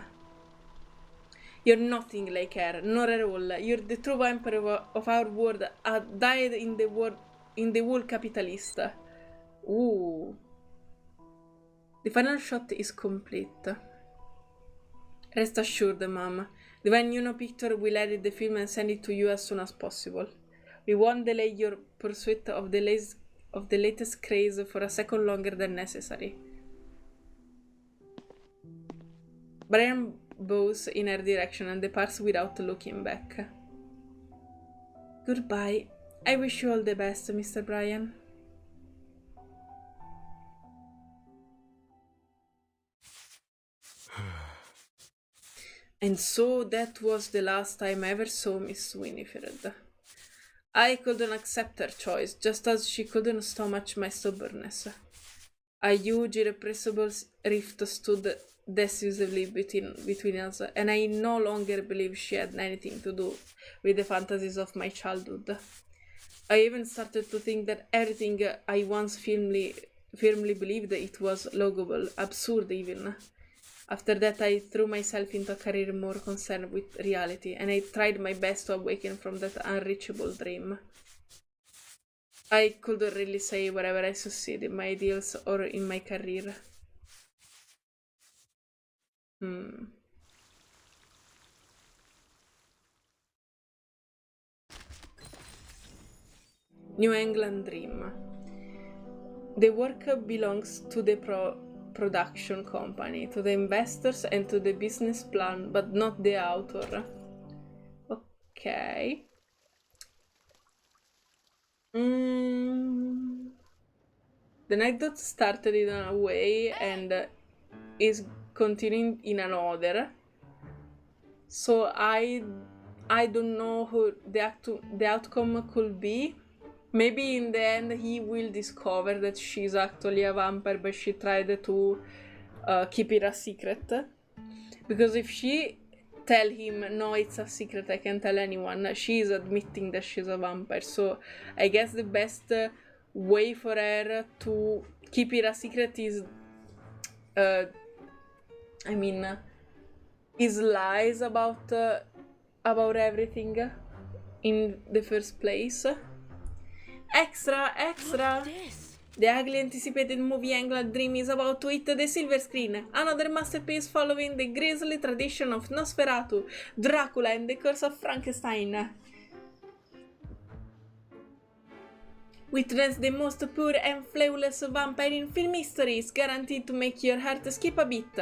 You're nothing like her, not at all. You're the true vampire of our world, a dyed in the wool capitalist. Ooh. The final shot is complete. Rest assured, Mom. The Van Nuno picture will edit the film and send it to you as soon as possible. We won't delay your pursuit of the latest craze for a second longer than necessary. Brian bows in her direction and departs without looking back. Goodbye. I wish you all the best, Mr. Brian. And so that was the last time I ever saw Miss Winifred. I couldn't accept her choice, just as she couldn't stomach my stubbornness. A huge, irrepressible rift stood decisively between us, and I no longer believed she had anything to do with the fantasies of my childhood. I even started to think that everything I once firmly believed it was laughable, absurd even. After that, I threw myself into a career more concerned with reality, and I tried my best to awaken from that unreachable dream. I couldn't really say wherever I succeeded in my ideals or in my career. New England Dream. The work belongs to the production company, to the investors and to the business plan, but not the author. Okay. The anecdote started in a way and is continuing in another. So I don't know who the outcome could be. Maybe in the end he will discover that she's actually a vampire, but she tried to keep it a secret. Because if she tell him, no, it's a secret, I can't tell anyone. She's admitting that she's a vampire, so I guess the best way for her to keep it a secret is, his lies about everything in the first place. Extra! The highly anticipated movie Anecdote Dream is about to hit the silver screen. Another masterpiece following the grisly tradition of Nosferatu, Dracula, and the Curse of Frankenstein. Witness the most pure and flawless vampire in film history is guaranteed to make your heart skip a beat.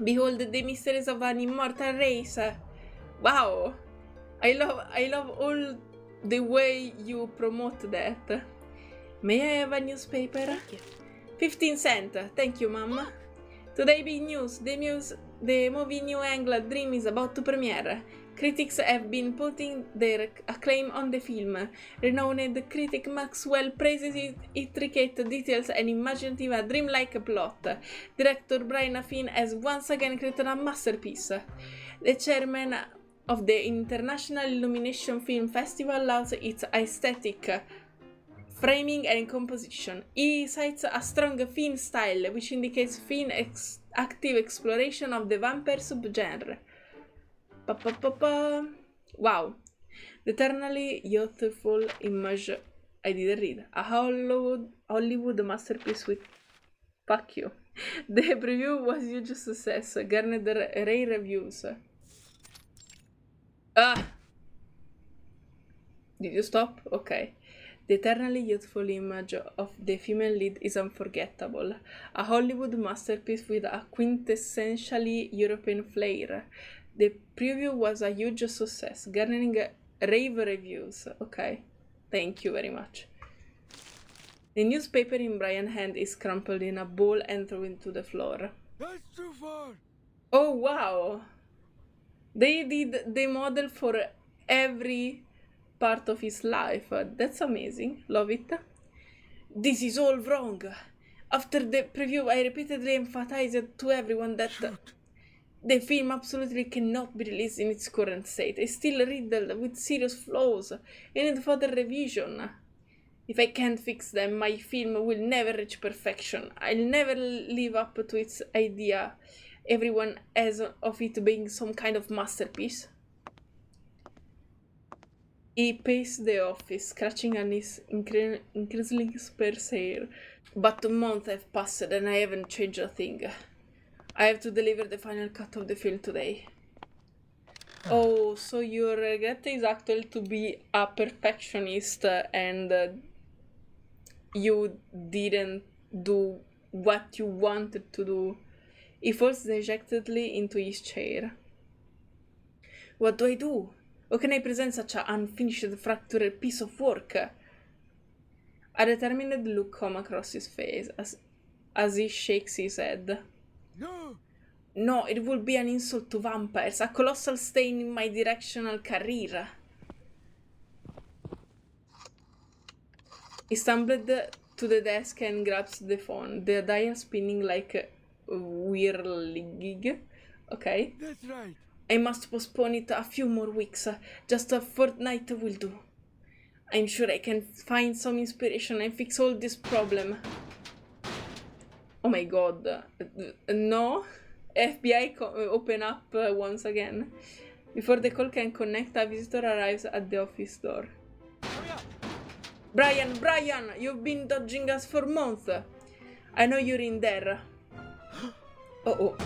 Behold the mysteries of an immortal race. Wow! I love all the way you promote that. May I have a newspaper? Thank you. 15 cents. Thank you, Mom. Today big news. The movie New Anecdote Dream is about to premiere. Critics have been putting their acclaim on the film. Renowned critic Maxwell praises its intricate details and imaginative a dreamlike plot. Director Brian Finn has once again created a masterpiece. The chairman of the International Illumination Film Festival loves its aesthetic, framing and composition. He cites a strong film style, which indicates Finn's active exploration of the vampire subgenre. Wow. The eternally youthful image I didn't read. A Hollywood masterpiece with... Fuck you. The preview was a huge success, garnered rave reviews. Ah! Did you stop? Okay. The eternally youthful image of the female lead is unforgettable. A Hollywood masterpiece with a quintessentially European flair. The preview was a huge success, garnering rave reviews. Okay, thank you very much. The newspaper in Brian's hand is crumpled in a ball and thrown to the floor. That's too far! Oh wow! They did the model for every part of his life. That's amazing. Love it. This is all wrong. After the preview, I repeatedly emphasized to everyone that the film absolutely cannot be released in its current state. It's still riddled with serious flaws and need further revision. If I can't fix them, my film will never reach perfection. I'll never live up to its idea everyone has of it being some kind of masterpiece. He paced the office, scratching at his increasingly sparse hair. But months have passed and I haven't changed a thing. I have to deliver the final cut of the film today. Oh, so your regret is actually to be a perfectionist and you didn't do what you wanted to do. He falls dejectedly into his chair. What do I do? How can I present such an unfinished, fractured piece of work? A determined look comes across his face as he shakes his head. No! No, it would be an insult to vampires, a colossal stain in my directional career. He stumbled to the desk and grabs the phone, the dial spinning like a whirligig. Okay. That's right! I must postpone it a few more weeks. Just a fortnight will do. I'm sure I can find some inspiration and fix all this problem. Oh my god. No? FBI open up once again. Before the call can connect, a visitor arrives at the office door. Hurry up! Brian! You've been dodging us for months. I know you're in there. Oh.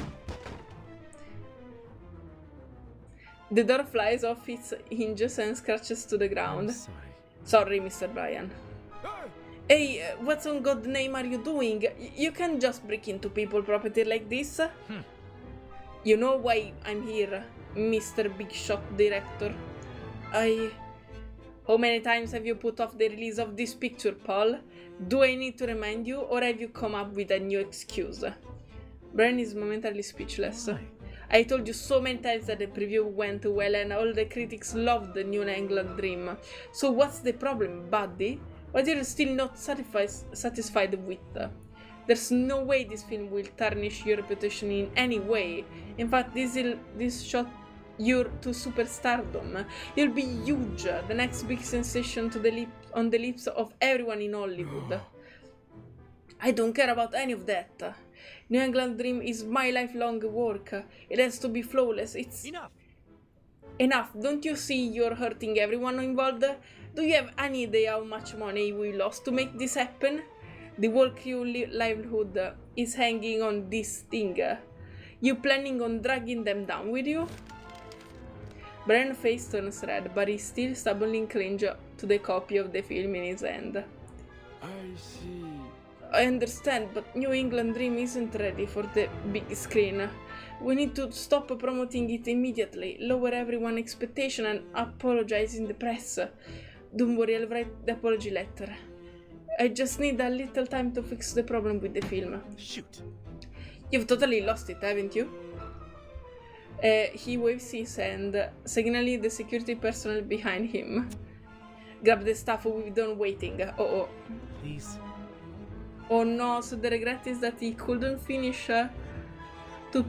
The door flies off its hinges and scratches to the ground. I'm sorry. Sorry, Mr. Brian. Hey! Hey, what on God's name are you doing? You can't just break into people's property like this. You know why I'm here, Mr. Big Shot Director. How many times have you put off the release of this picture, Paul? Do I need to remind you, or have you come up with a new excuse? Brian is momentarily speechless. Why? I told you so many times that the preview went well and all the critics loved the New Anecdote Dream. So what's the problem, buddy? What are you still not satisfied with? There's no way this film will tarnish your reputation in any way. In fact, this shot you to superstardom. You'll be huge, the next big sensation on the lips of everyone in Hollywood. I don't care about any of that. New England Dream is my lifelong work. It has to be flawless. It's enough. Don't you see you're hurting everyone involved? Do you have any idea how much money we lost to make this happen? The whole crew livelihood is hanging on this thing. You planning on dragging them down with you? Brian's face turns red, but he still stubbornly clings to the copy of the film in his hand. I see. I understand, but New England Dream isn't ready for the big screen. We need to stop promoting it immediately, lower everyone's expectation and apologize in the press. Don't worry, I'll write the apology letter. I just need a little time to fix the problem with the film. Shoot. You've totally lost it, haven't you? He waves his hand, signaling the security personnel behind him. Grab the stuff, we've done waiting. Oh. Please. Oh no, so the regret is that he couldn't finish to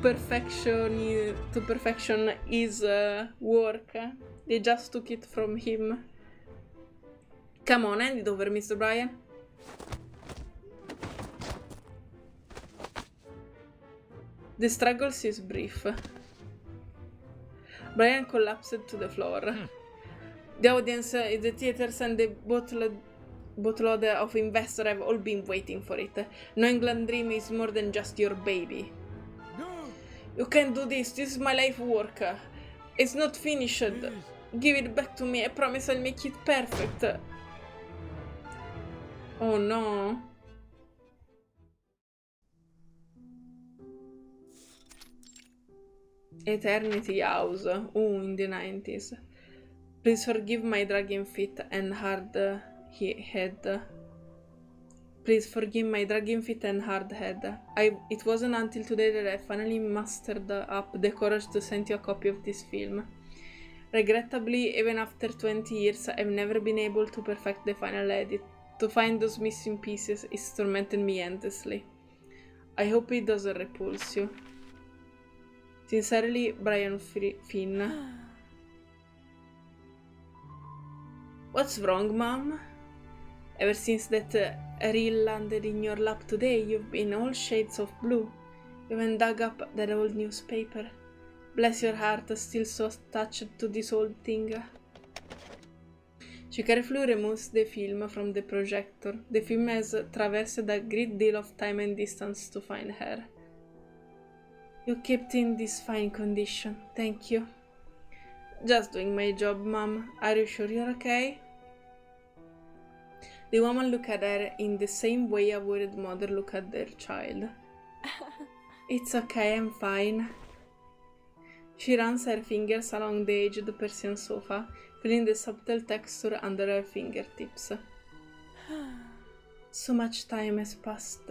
perfection his work. They just took it from him. Come on, hand it over, Mr. Brian. The struggle is brief. Brian collapsed to the floor. The audience, the theaters and the boatload of investors have all been waiting for it. New England Dream is more than just your baby. No! You can't do this. This is my life work. It's not finished. Please. Give it back to me. I promise I'll make it perfect. Oh no. Eternity House. Oh, in the 90s. Please forgive my dragging feet and hard head. Please forgive my dragging feet and hard head. It wasn't until today that I finally mustered up the courage to send you a copy of this film. Regrettably, even after 20 years, I've never been able to perfect the final edit. To find those missing pieces is tormenting me endlessly. I hope it doesn't repulse you. Sincerely, Brian Finn. What's wrong, Mom? Ever since that reel landed in your lap today, you've been all shades of blue. You even dug up that old newspaper. Bless your heart, still so attached to this old thing. She carefully removes the film from the projector. The film has traversed a great deal of time and distance to find her. You kept in this fine condition. Thank you. Just doing my job, Mom. Are you sure you're okay? The woman looked at her in the same way a worried mother looks at their child. It's okay, I'm fine. She runs her fingers along the aged Persian sofa, feeling the subtle texture under her fingertips. So much time has passed.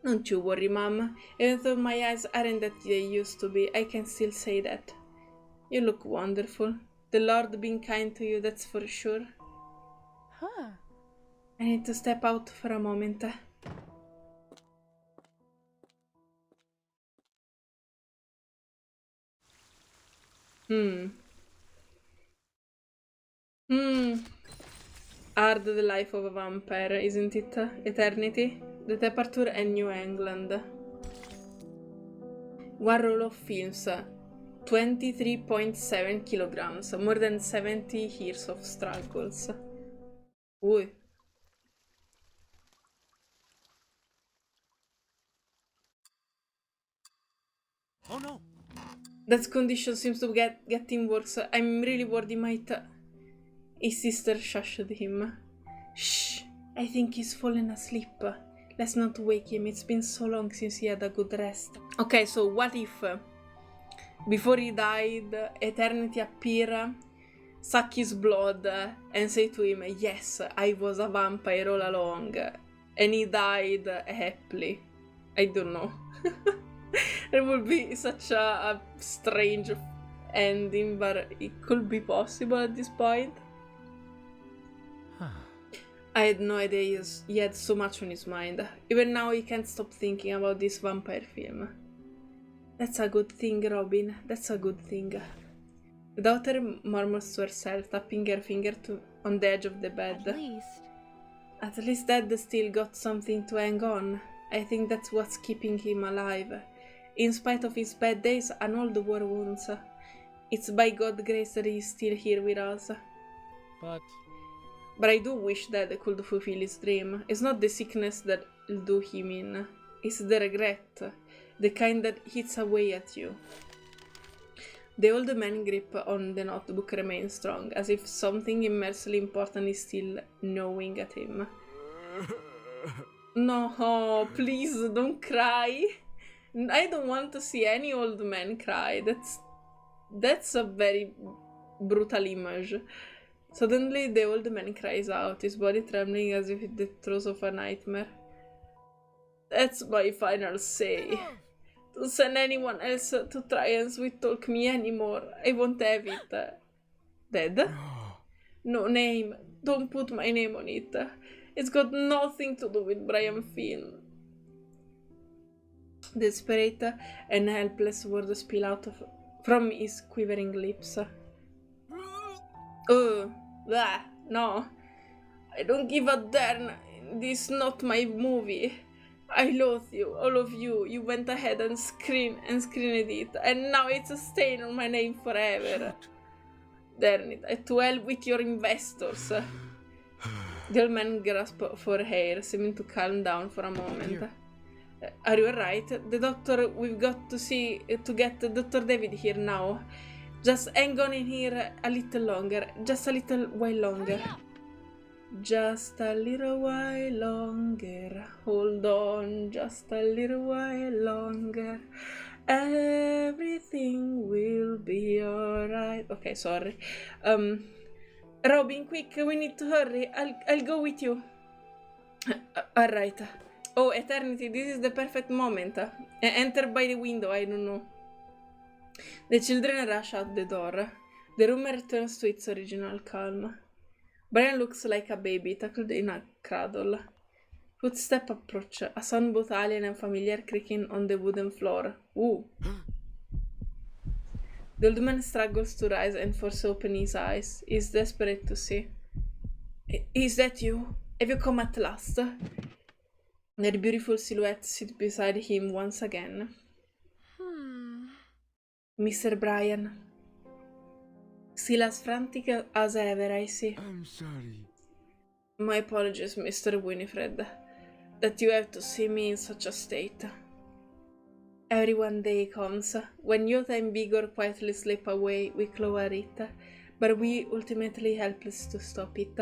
Don't you worry, Mom. Even though my eyes aren't that they used to be, I can still say that. You look wonderful. The Lord being kind to you, that's for sure. I need to step out for a moment. Hard the life of a vampire, isn't it? Eternity? The Departure and New England. One roll of films. 23.7 kilograms. More than 70 years of struggles. Ui. Oh no! That condition seems to getting worse. I'm really worried he might... His sister shushed him. Shh, I think he's fallen asleep. Let's not wake him. It's been so long since he had a good rest. Okay, so what if before he died, Eternity appear, suck his blood, and say to him, yes, I was a vampire all along, and he died happily. I don't know. It would be such a strange ending, but it could be possible at this point. I had no idea he had so much on his mind. Even now he can't stop thinking about this vampire film. That's a good thing, Robin. That's a good thing. The daughter murmurs to herself, tapping her finger on the edge of the bed. At least Dad still got something to hang on. I think that's what's keeping him alive. In spite of his bad days and all the war wounds. It's by God's grace that he's still here with us. But I do wish Dad could fulfill his dream. It's not the sickness that'll do him in. It's the regret. The kind that hits away at you. The old man grip on the notebook remains strong, as if something immensely important is still gnawing at him. No, please don't cry. I don't want to see any old man cry. That's a very brutal image. Suddenly the old man cries out, his body trembling as if in the throes of a nightmare. That's my final say. Don't send anyone else to try and sweet-talk me anymore. I won't have it. Dead? No name. Don't put my name on it. It's got nothing to do with Brian Finn. Desperate and helpless words spill out from his quivering lips. No. I don't give a damn. This is not my movie. I loathe you, all of you. You went ahead and screened it, and now it's a stain on my name forever. Darn it, to hell with your investors. The old man grasped for hair, seeming to calm down for a moment. Are you alright? The doctor, we've got to get Dr. David here now. Just hang on in here a little longer, just a little while longer. Just a little while longer, hold on, just a little while longer, everything will be alright. Okay, sorry. Robin, quick, we need to hurry, I'll go with you. Alright. Oh, Eternity, this is the perfect moment. Enter by the window, I don't know. The children rush out the door. The room returns to its original calm. Brian looks like a baby tucked in a cradle. Footsteps approach, a sound both alien and familiar creaking on the wooden floor. Ooh. The old man struggles to rise and force open his eyes. He's desperate to see. Is that you? Have you come at last? Their beautiful silhouette sits beside him once again. Mr. Brian. Still as frantic as ever, I see. I'm sorry. My apologies, Mr. Winifred, that you have to see me in such a state. Every one day comes, when youth and vigor quietly slip away, we claw at it, but we ultimately helpless to stop it.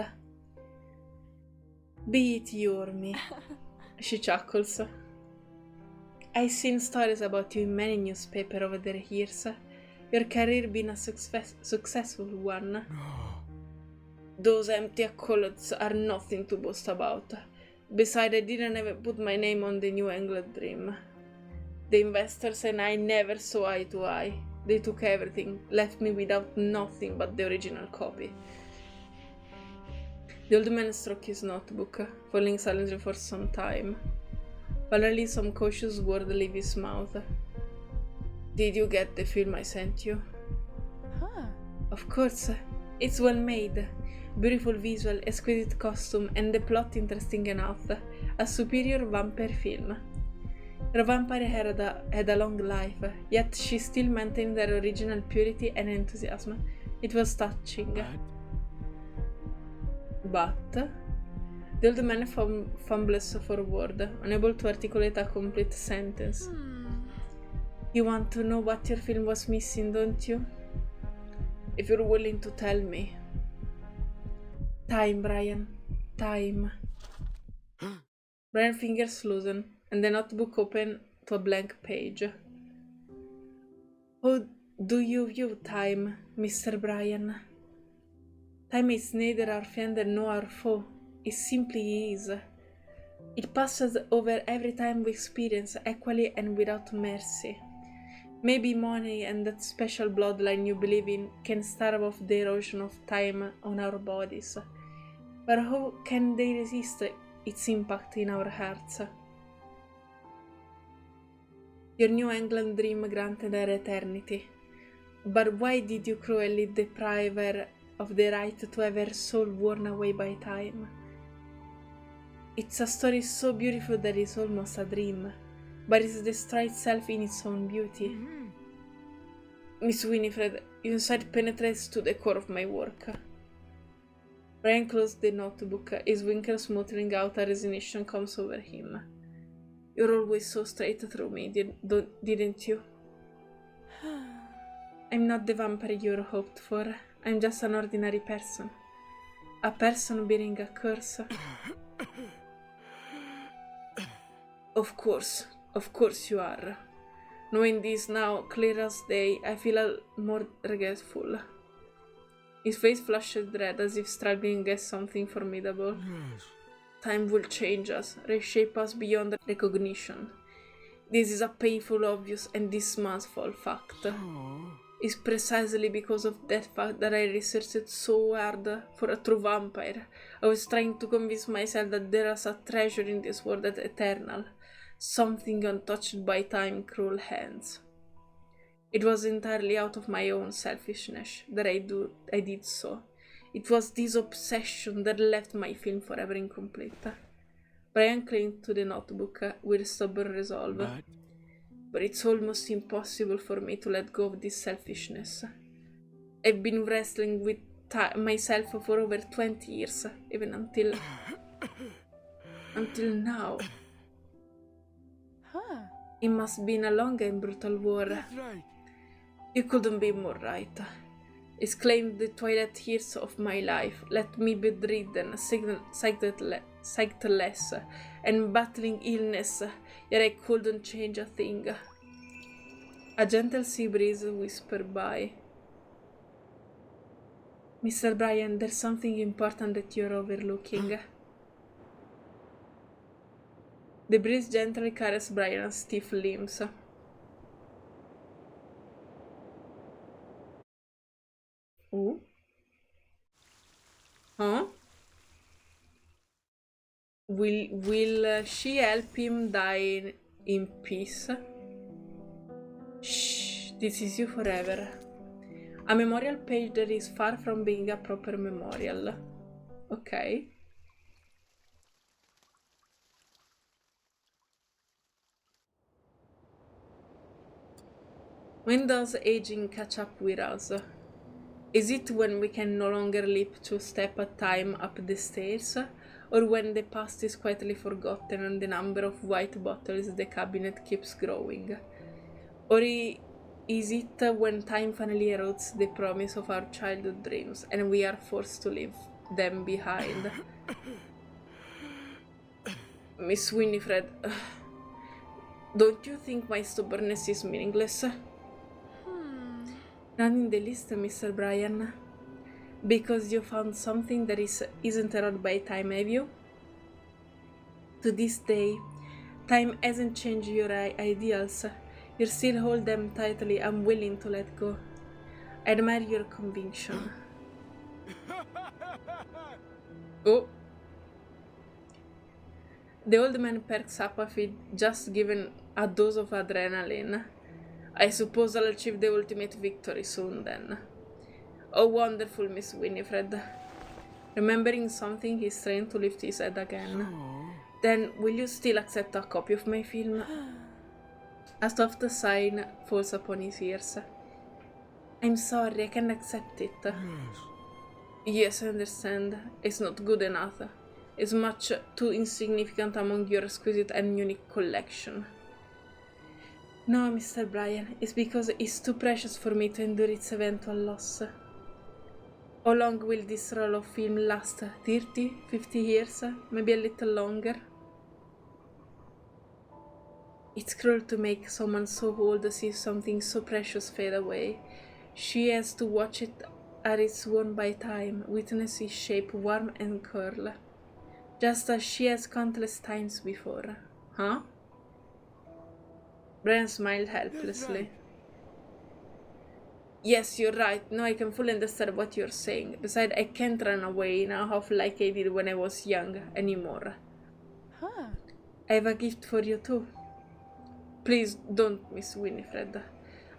Be it you or me. She chuckles. I've seen stories about you in many newspapers over the years. Your career been a successful one. Those empty accolades are nothing to boast about. Besides, I didn't ever put my name on the New England Dream. The investors and I never saw eye to eye. They took everything, left me without nothing but the original copy. The old man struck his notebook, falling silently for some time. Finally, some cautious word leave his mouth. Did you get the film I sent you? Of course. It's well made. Beautiful visual, exquisite costume, and the plot interesting enough. A superior vampire film. Her vampire had a long life, yet she still maintained her original purity and enthusiasm. It was touching. But the old man fumbles forward, unable to articulate a complete sentence. You want to know what your film was missing, don't you? If you're willing to tell me. Time, Brian. Time. Brian's fingers loosen, and the notebook open to a blank page. How do you view time, Mr. Brian? Time is neither our friend nor our foe. It simply is. It passes over every time we experience equally and without mercy. Maybe money and that special bloodline you believe in can starve off the erosion of time on our bodies. But how can they resist its impact in our hearts? Your New England dream granted her eternity. But why did you cruelly deprive her of the right to have her soul worn away by time? It's a story so beautiful that it's almost a dream, but it's destroyed itself in its own beauty. Miss Winifred, your insight penetrates to the core of my work. Brian closed the notebook, his winkles smoothening out. A resignation comes over him. You're always so straight through me, didn't you? I'm not the vampire you hoped for. I'm just an ordinary person. A person bearing a curse. Of course you are. Knowing this now, clear as day, I feel more regretful. His face flushed red as if struggling against something formidable. Yes. Time will change us, reshape us beyond recognition. This is a painful, obvious, and dismissable fact. Oh. It's precisely because of that fact that I researched so hard for a true vampire. I was trying to convince myself that there is a treasure in this world that's eternal, something untouched by time cruel hands. It was entirely out of my own selfishness that I did so. It was this obsession that left my film forever incomplete. Brian clinged to the notebook with stubborn resolve. But it's almost impossible for me to let go of this selfishness. I've been wrestling with myself for over 20 years, even until now. It must have been a long and brutal war. That's right. You couldn't be more right. It's claimed the twilight years of my life. Let me be bedridden, sightless, and battling illness, yet I couldn't change a thing. A gentle sea breeze whispered by. Mr. Bryan, there's something important that you're overlooking. The breeze gently caressed Brian's stiff limbs. Oh? Huh? Will she help him die in peace? Shh, this is you forever. A memorial page that is far from being a proper memorial. Okay. When does aging catch up with us? Is it when we can no longer leap 2 steps at a time up the stairs? Or when the past is quietly forgotten and the number of white bottles in the cabinet keeps growing? Or is it when time finally erodes the promise of our childhood dreams and we are forced to leave them behind? Miss Winifred, don't you think my stubbornness is meaningless? Not in the least, Mr. Bryan. Because you found something that isn't eroded by time, have you? To this day, time hasn't changed your ideals. You still hold them tightly, unwilling to let go. I admire your conviction. Oh. The old man perks up as if just given a dose of adrenaline. I suppose I'll achieve the ultimate victory soon then. Oh, wonderful, Miss Winifred. Remembering something, he's trying to lift his head again. Then, will you still accept a copy of my film? A soft sigh falls upon his ears. I'm sorry, I can't accept it. Yes, I understand. It's not good enough. It's much too insignificant among your exquisite and unique collection. No, Mr. Bryan, it's because it's too precious for me to endure its eventual loss. How long will this roll of film last? 30, 50 years? Maybe a little longer? It's cruel to make someone so old see something so precious fade away. She has to watch it as it's worn by time, witness its shape warm and curl, just as she has countless times before. Huh? Brian smiled helplessly. Yes, you're right. No, I can fully understand what you're saying. Besides, I can't run away now, half like I did when I was young anymore. Huh. I have a gift for you too. Please don't, Miss Winifred.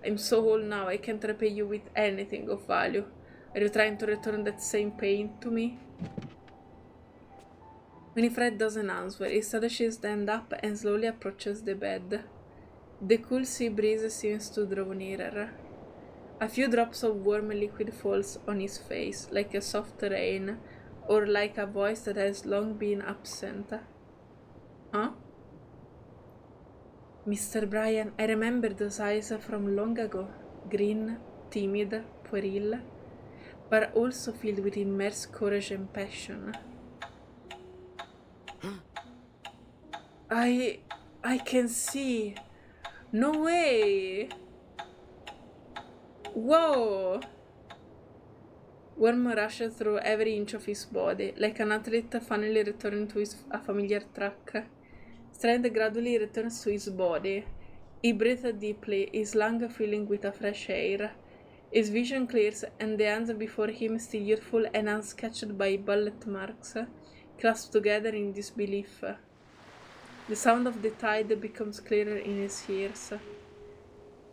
I'm so old now, I can't repay you with anything of value. Are you trying to return that same pain to me? Winifred doesn't answer. Instead, she stands up and slowly approaches the bed. The cool sea breeze seems to draw nearer. A few drops of warm liquid falls on his face, like a soft rain, or like a voice that has long been absent. Huh? Mr. Bryan, I remember those eyes from long ago, green, timid, puerile, but also filled with immense courage and passion. I can see. No way. Whoa. Warm rushed through every inch of his body, like an athlete finally returning to a familiar track. Strength gradually returns to his body. He breathed deeply, his lungs filling with a fresh air. His vision clears, and the hands before him, still youthful and unscathed by bullet marks, clasp together in disbelief. The sound of the tide becomes clearer in his ears.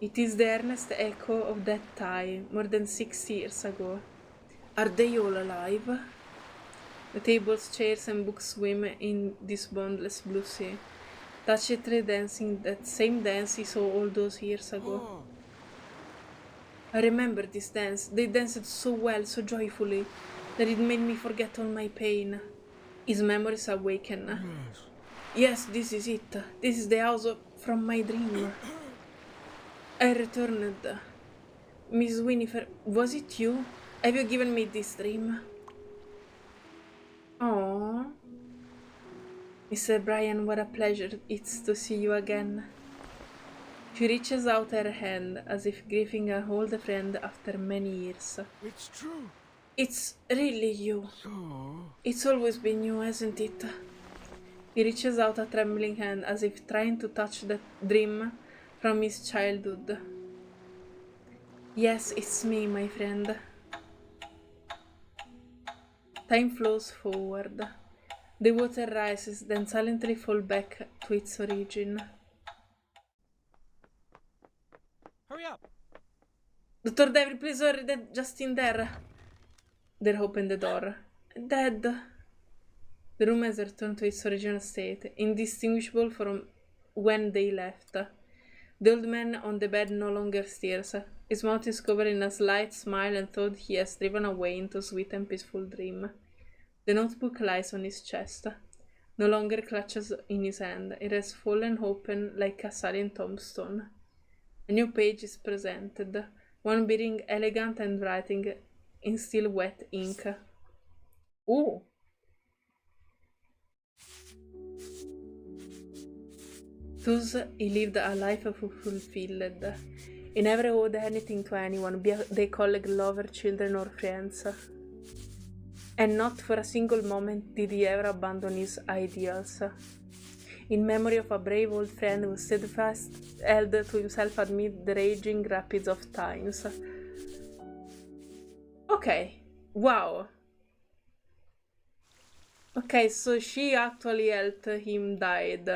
It is the earnest echo of that time, more than 6 years ago. Are they all alive? The tables, chairs, and books swim in this boundless blue sea, touchingly dancing that same dance he saw all those years ago. Oh, I remember this dance. They danced so well, so joyfully, that it made me forget all my pain. His memories awaken. yes. Yes, this is it. This is the house from my dream. I returned. Miss Winifred, was it you? Have you given me this dream? Oh, Mr. Bryan, what a pleasure it's to see you again. She reaches out her hand as if grieving an old friend after many years. It's true. It's really you. So, It's always been you, hasn't it? He reaches out a trembling hand as if trying to touch that dream from his childhood. Yes, it's me, my friend. Time flows forward. The water rises, then silently falls back to its origin. Hurry up! Dr. Devil, please hurry, they're just in there. They open the door. Dead. The room has returned to its original state, indistinguishable from when they left. The old man on the bed no longer stirs. His mouth is covered in a slight smile and thought he has driven away into a sweet and peaceful dream. The notebook lies on his chest, no longer clutches in his hand. It has fallen open like a silent tombstone. A new page is presented, one bearing elegant handwriting in still wet ink. Ooh! Thus he lived a life fulfilled. He never owed anything to anyone, be they colleague, lover, children, or friends. And not for a single moment did he ever abandon his ideals. In memory of a brave old friend who steadfast held to himself amid the raging rapids of times. Okay, wow. Okay, so she actually helped him died.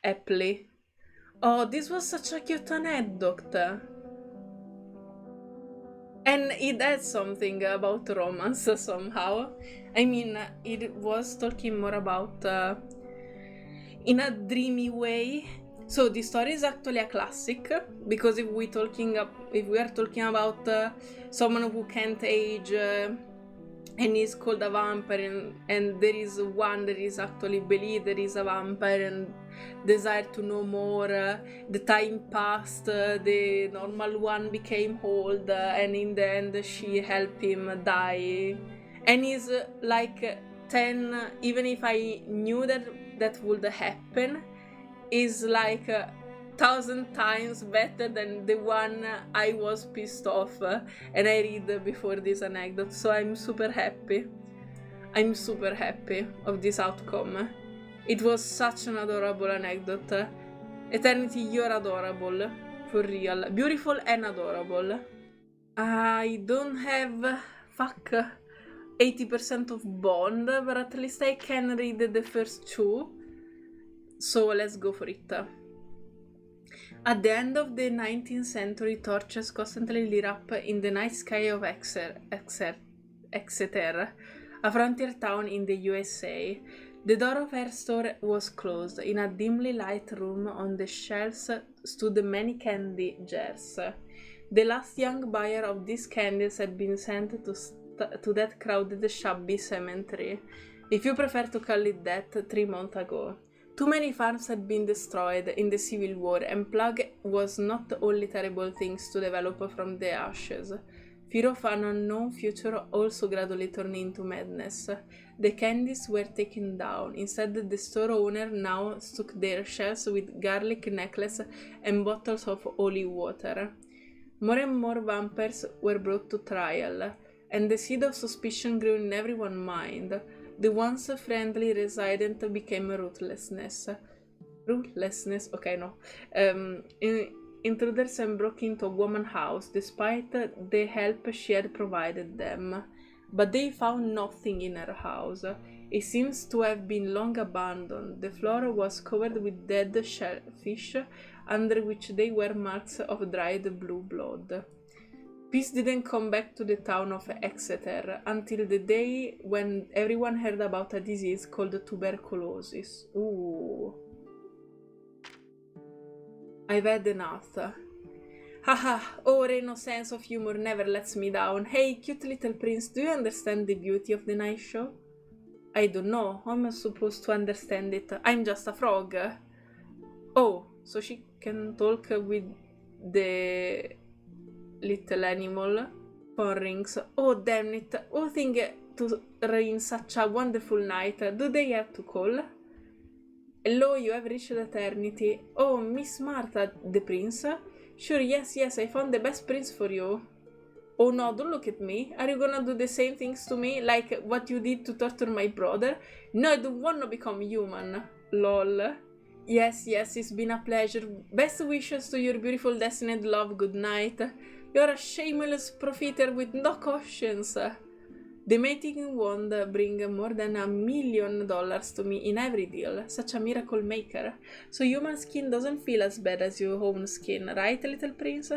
Happily. Oh, this was such a cute anecdote. And it had something about romance somehow. I mean, it was talking more about in a dreamy way. So the story is actually a classic because if we are talking about someone who can't age and is called a vampire, and there is one that is actually believed there is a vampire and desire to know more. The time passed, the normal one became old, and in the end she helped him die. And he's like 10, even if I knew that would happen, is like 1,000 times better than the one I was pissed off and I read before this anecdote. So I'm super happy. I'm super happy of this outcome. It was such an adorable anecdote. Eternity, you're adorable. For real. Beautiful and adorable. I don't have 80% of Bond, but at least I can read the first two. So let's go for it. At the end of the 19th century, torches constantly lit up in the night sky of Exeter, a frontier town in the USA. The door of her store was closed. In a dimly lit room on the shelves stood many candy jars. The last young buyer of these candies had been sent to that crowded, shabby cemetery, if you prefer to call it that, 3 months ago. Too many farms had been destroyed in the Civil War, and plague was not the only terrible things to develop from the ashes. Fear of an unknown future also gradually turned into madness. The candies were taken down. Instead, the store owner now stocked their shelves with garlic necklaces and bottles of holy water. More and more vampires were brought to trial, and the seed of suspicion grew in everyone's mind. The once friendly resident became ruthlessness. Okay, no. Intruders broke into a woman's house despite the help she had provided them. But they found nothing in her house. It seems to have been long abandoned. The floor was covered with dead shellfish, under which they were marks of dried blue blood. Peace didn't come back to the town of Exeter until the day when everyone heard about a disease called tuberculosis. Ooh. I've had enough. Haha, no sense of humor never lets me down. Hey, cute little prince, do you understand the beauty of the night show? I don't know. How am I supposed to understand it? I'm just a frog. Oh, so she can talk with the little animal. Phone rings. Oh, damn it. Who think to rain such a wonderful night? Do they have to call? Hello, you have reached eternity. Oh, Miss Martha, the prince? Sure, yes, I found the best prince for you. Oh no, don't look at me. Are you gonna do the same things to me, like what you did to torture my brother? No, I don't wanna become human. Lol. Yes, it's been a pleasure. Best wishes to your beautiful destined love. Good night. You're a shameless profiteer with no conscience. The mating wand bring more than $1 million to me in every deal. Such a miracle maker. So human skin doesn't feel as bad as your own skin, right, little prince?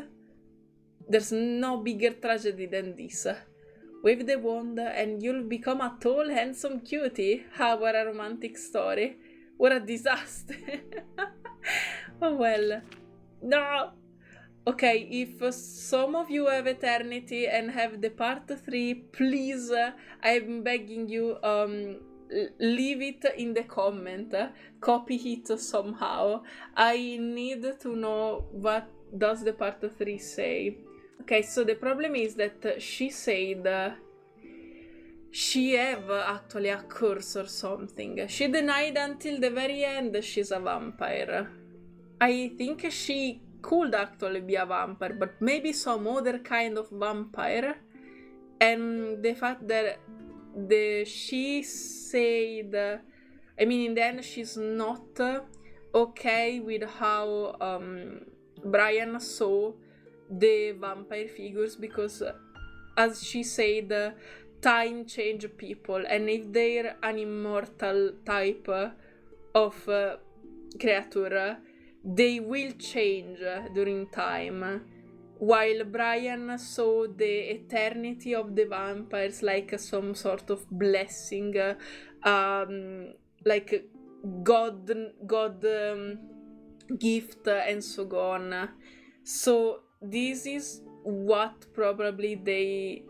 There's no bigger tragedy than this. Wave the wand and you'll become a tall, handsome cutie. Ah, what a romantic story. What a disaster. Oh well. No! Okay, if some of you have eternity and have the part 3, please, I'm begging you, leave it in the comment, copy it somehow. I need to know what does the part 3 say. Okay, so the problem is that she said she have actually a curse or something. She denied until the very end she's a vampire. I think she could actually be a vampire, but maybe some other kind of vampire. And the fact that she said, I mean, in the end, she's not okay with how Brian saw the vampire figures, because, as she said, time change people, and if they're an immortal type of creature, they will change during time, while Brian saw the eternity of the vampires like some sort of blessing, like God gift and so on. So this is what probably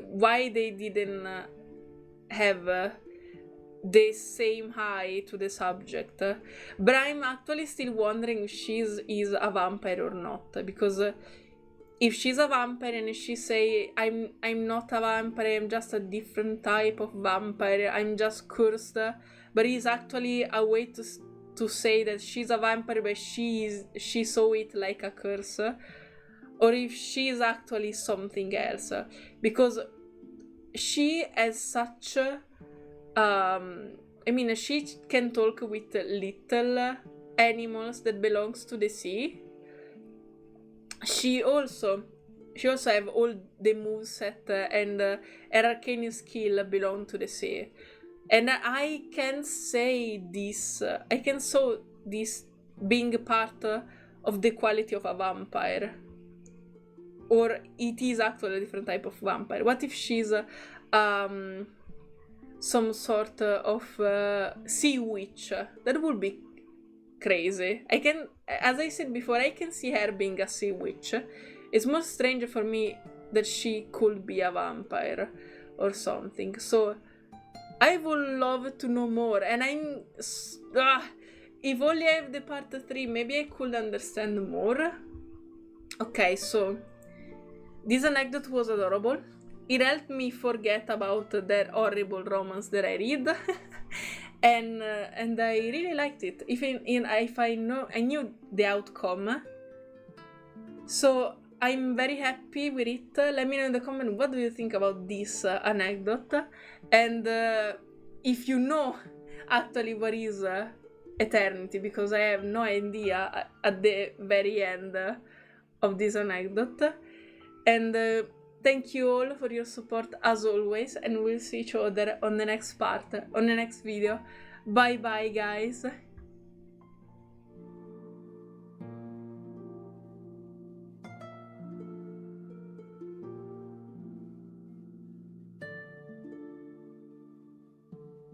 why they didn't have the same eye to the subject. But I'm actually still wondering if she is a vampire or not, because if she's a vampire and she say I'm not a vampire, I'm just a different type of vampire, I'm just cursed, but it's actually a way to say that she's a vampire but she saw it like a curse, or if she is actually something else, because she has such I mean, she can talk with little animals that belongs to the sea, she also have all the moveset and her arcane skill belong to the sea. And I can say this, I can saw this being part of the quality of a vampire. Or it is actually a different type of vampire. What if she's some sort of sea witch? That would be crazy. I can, as I said before, I can see her being a sea witch. It's more strange for me that she could be a vampire or something. So I would love to know more. And if only I have the part 3, maybe I could understand more. Okay, so this anecdote was adorable. It helped me forget about that horrible romance that I read. and I really liked it. If I knew the outcome. So I'm very happy with it. Let me know in the comment what do you think about this anecdote. And if you know actually what is eternity, because I have no idea at the very end of this anecdote. And thank you all for your support as always, and we'll see each other on the next part, on the next video. Bye bye guys.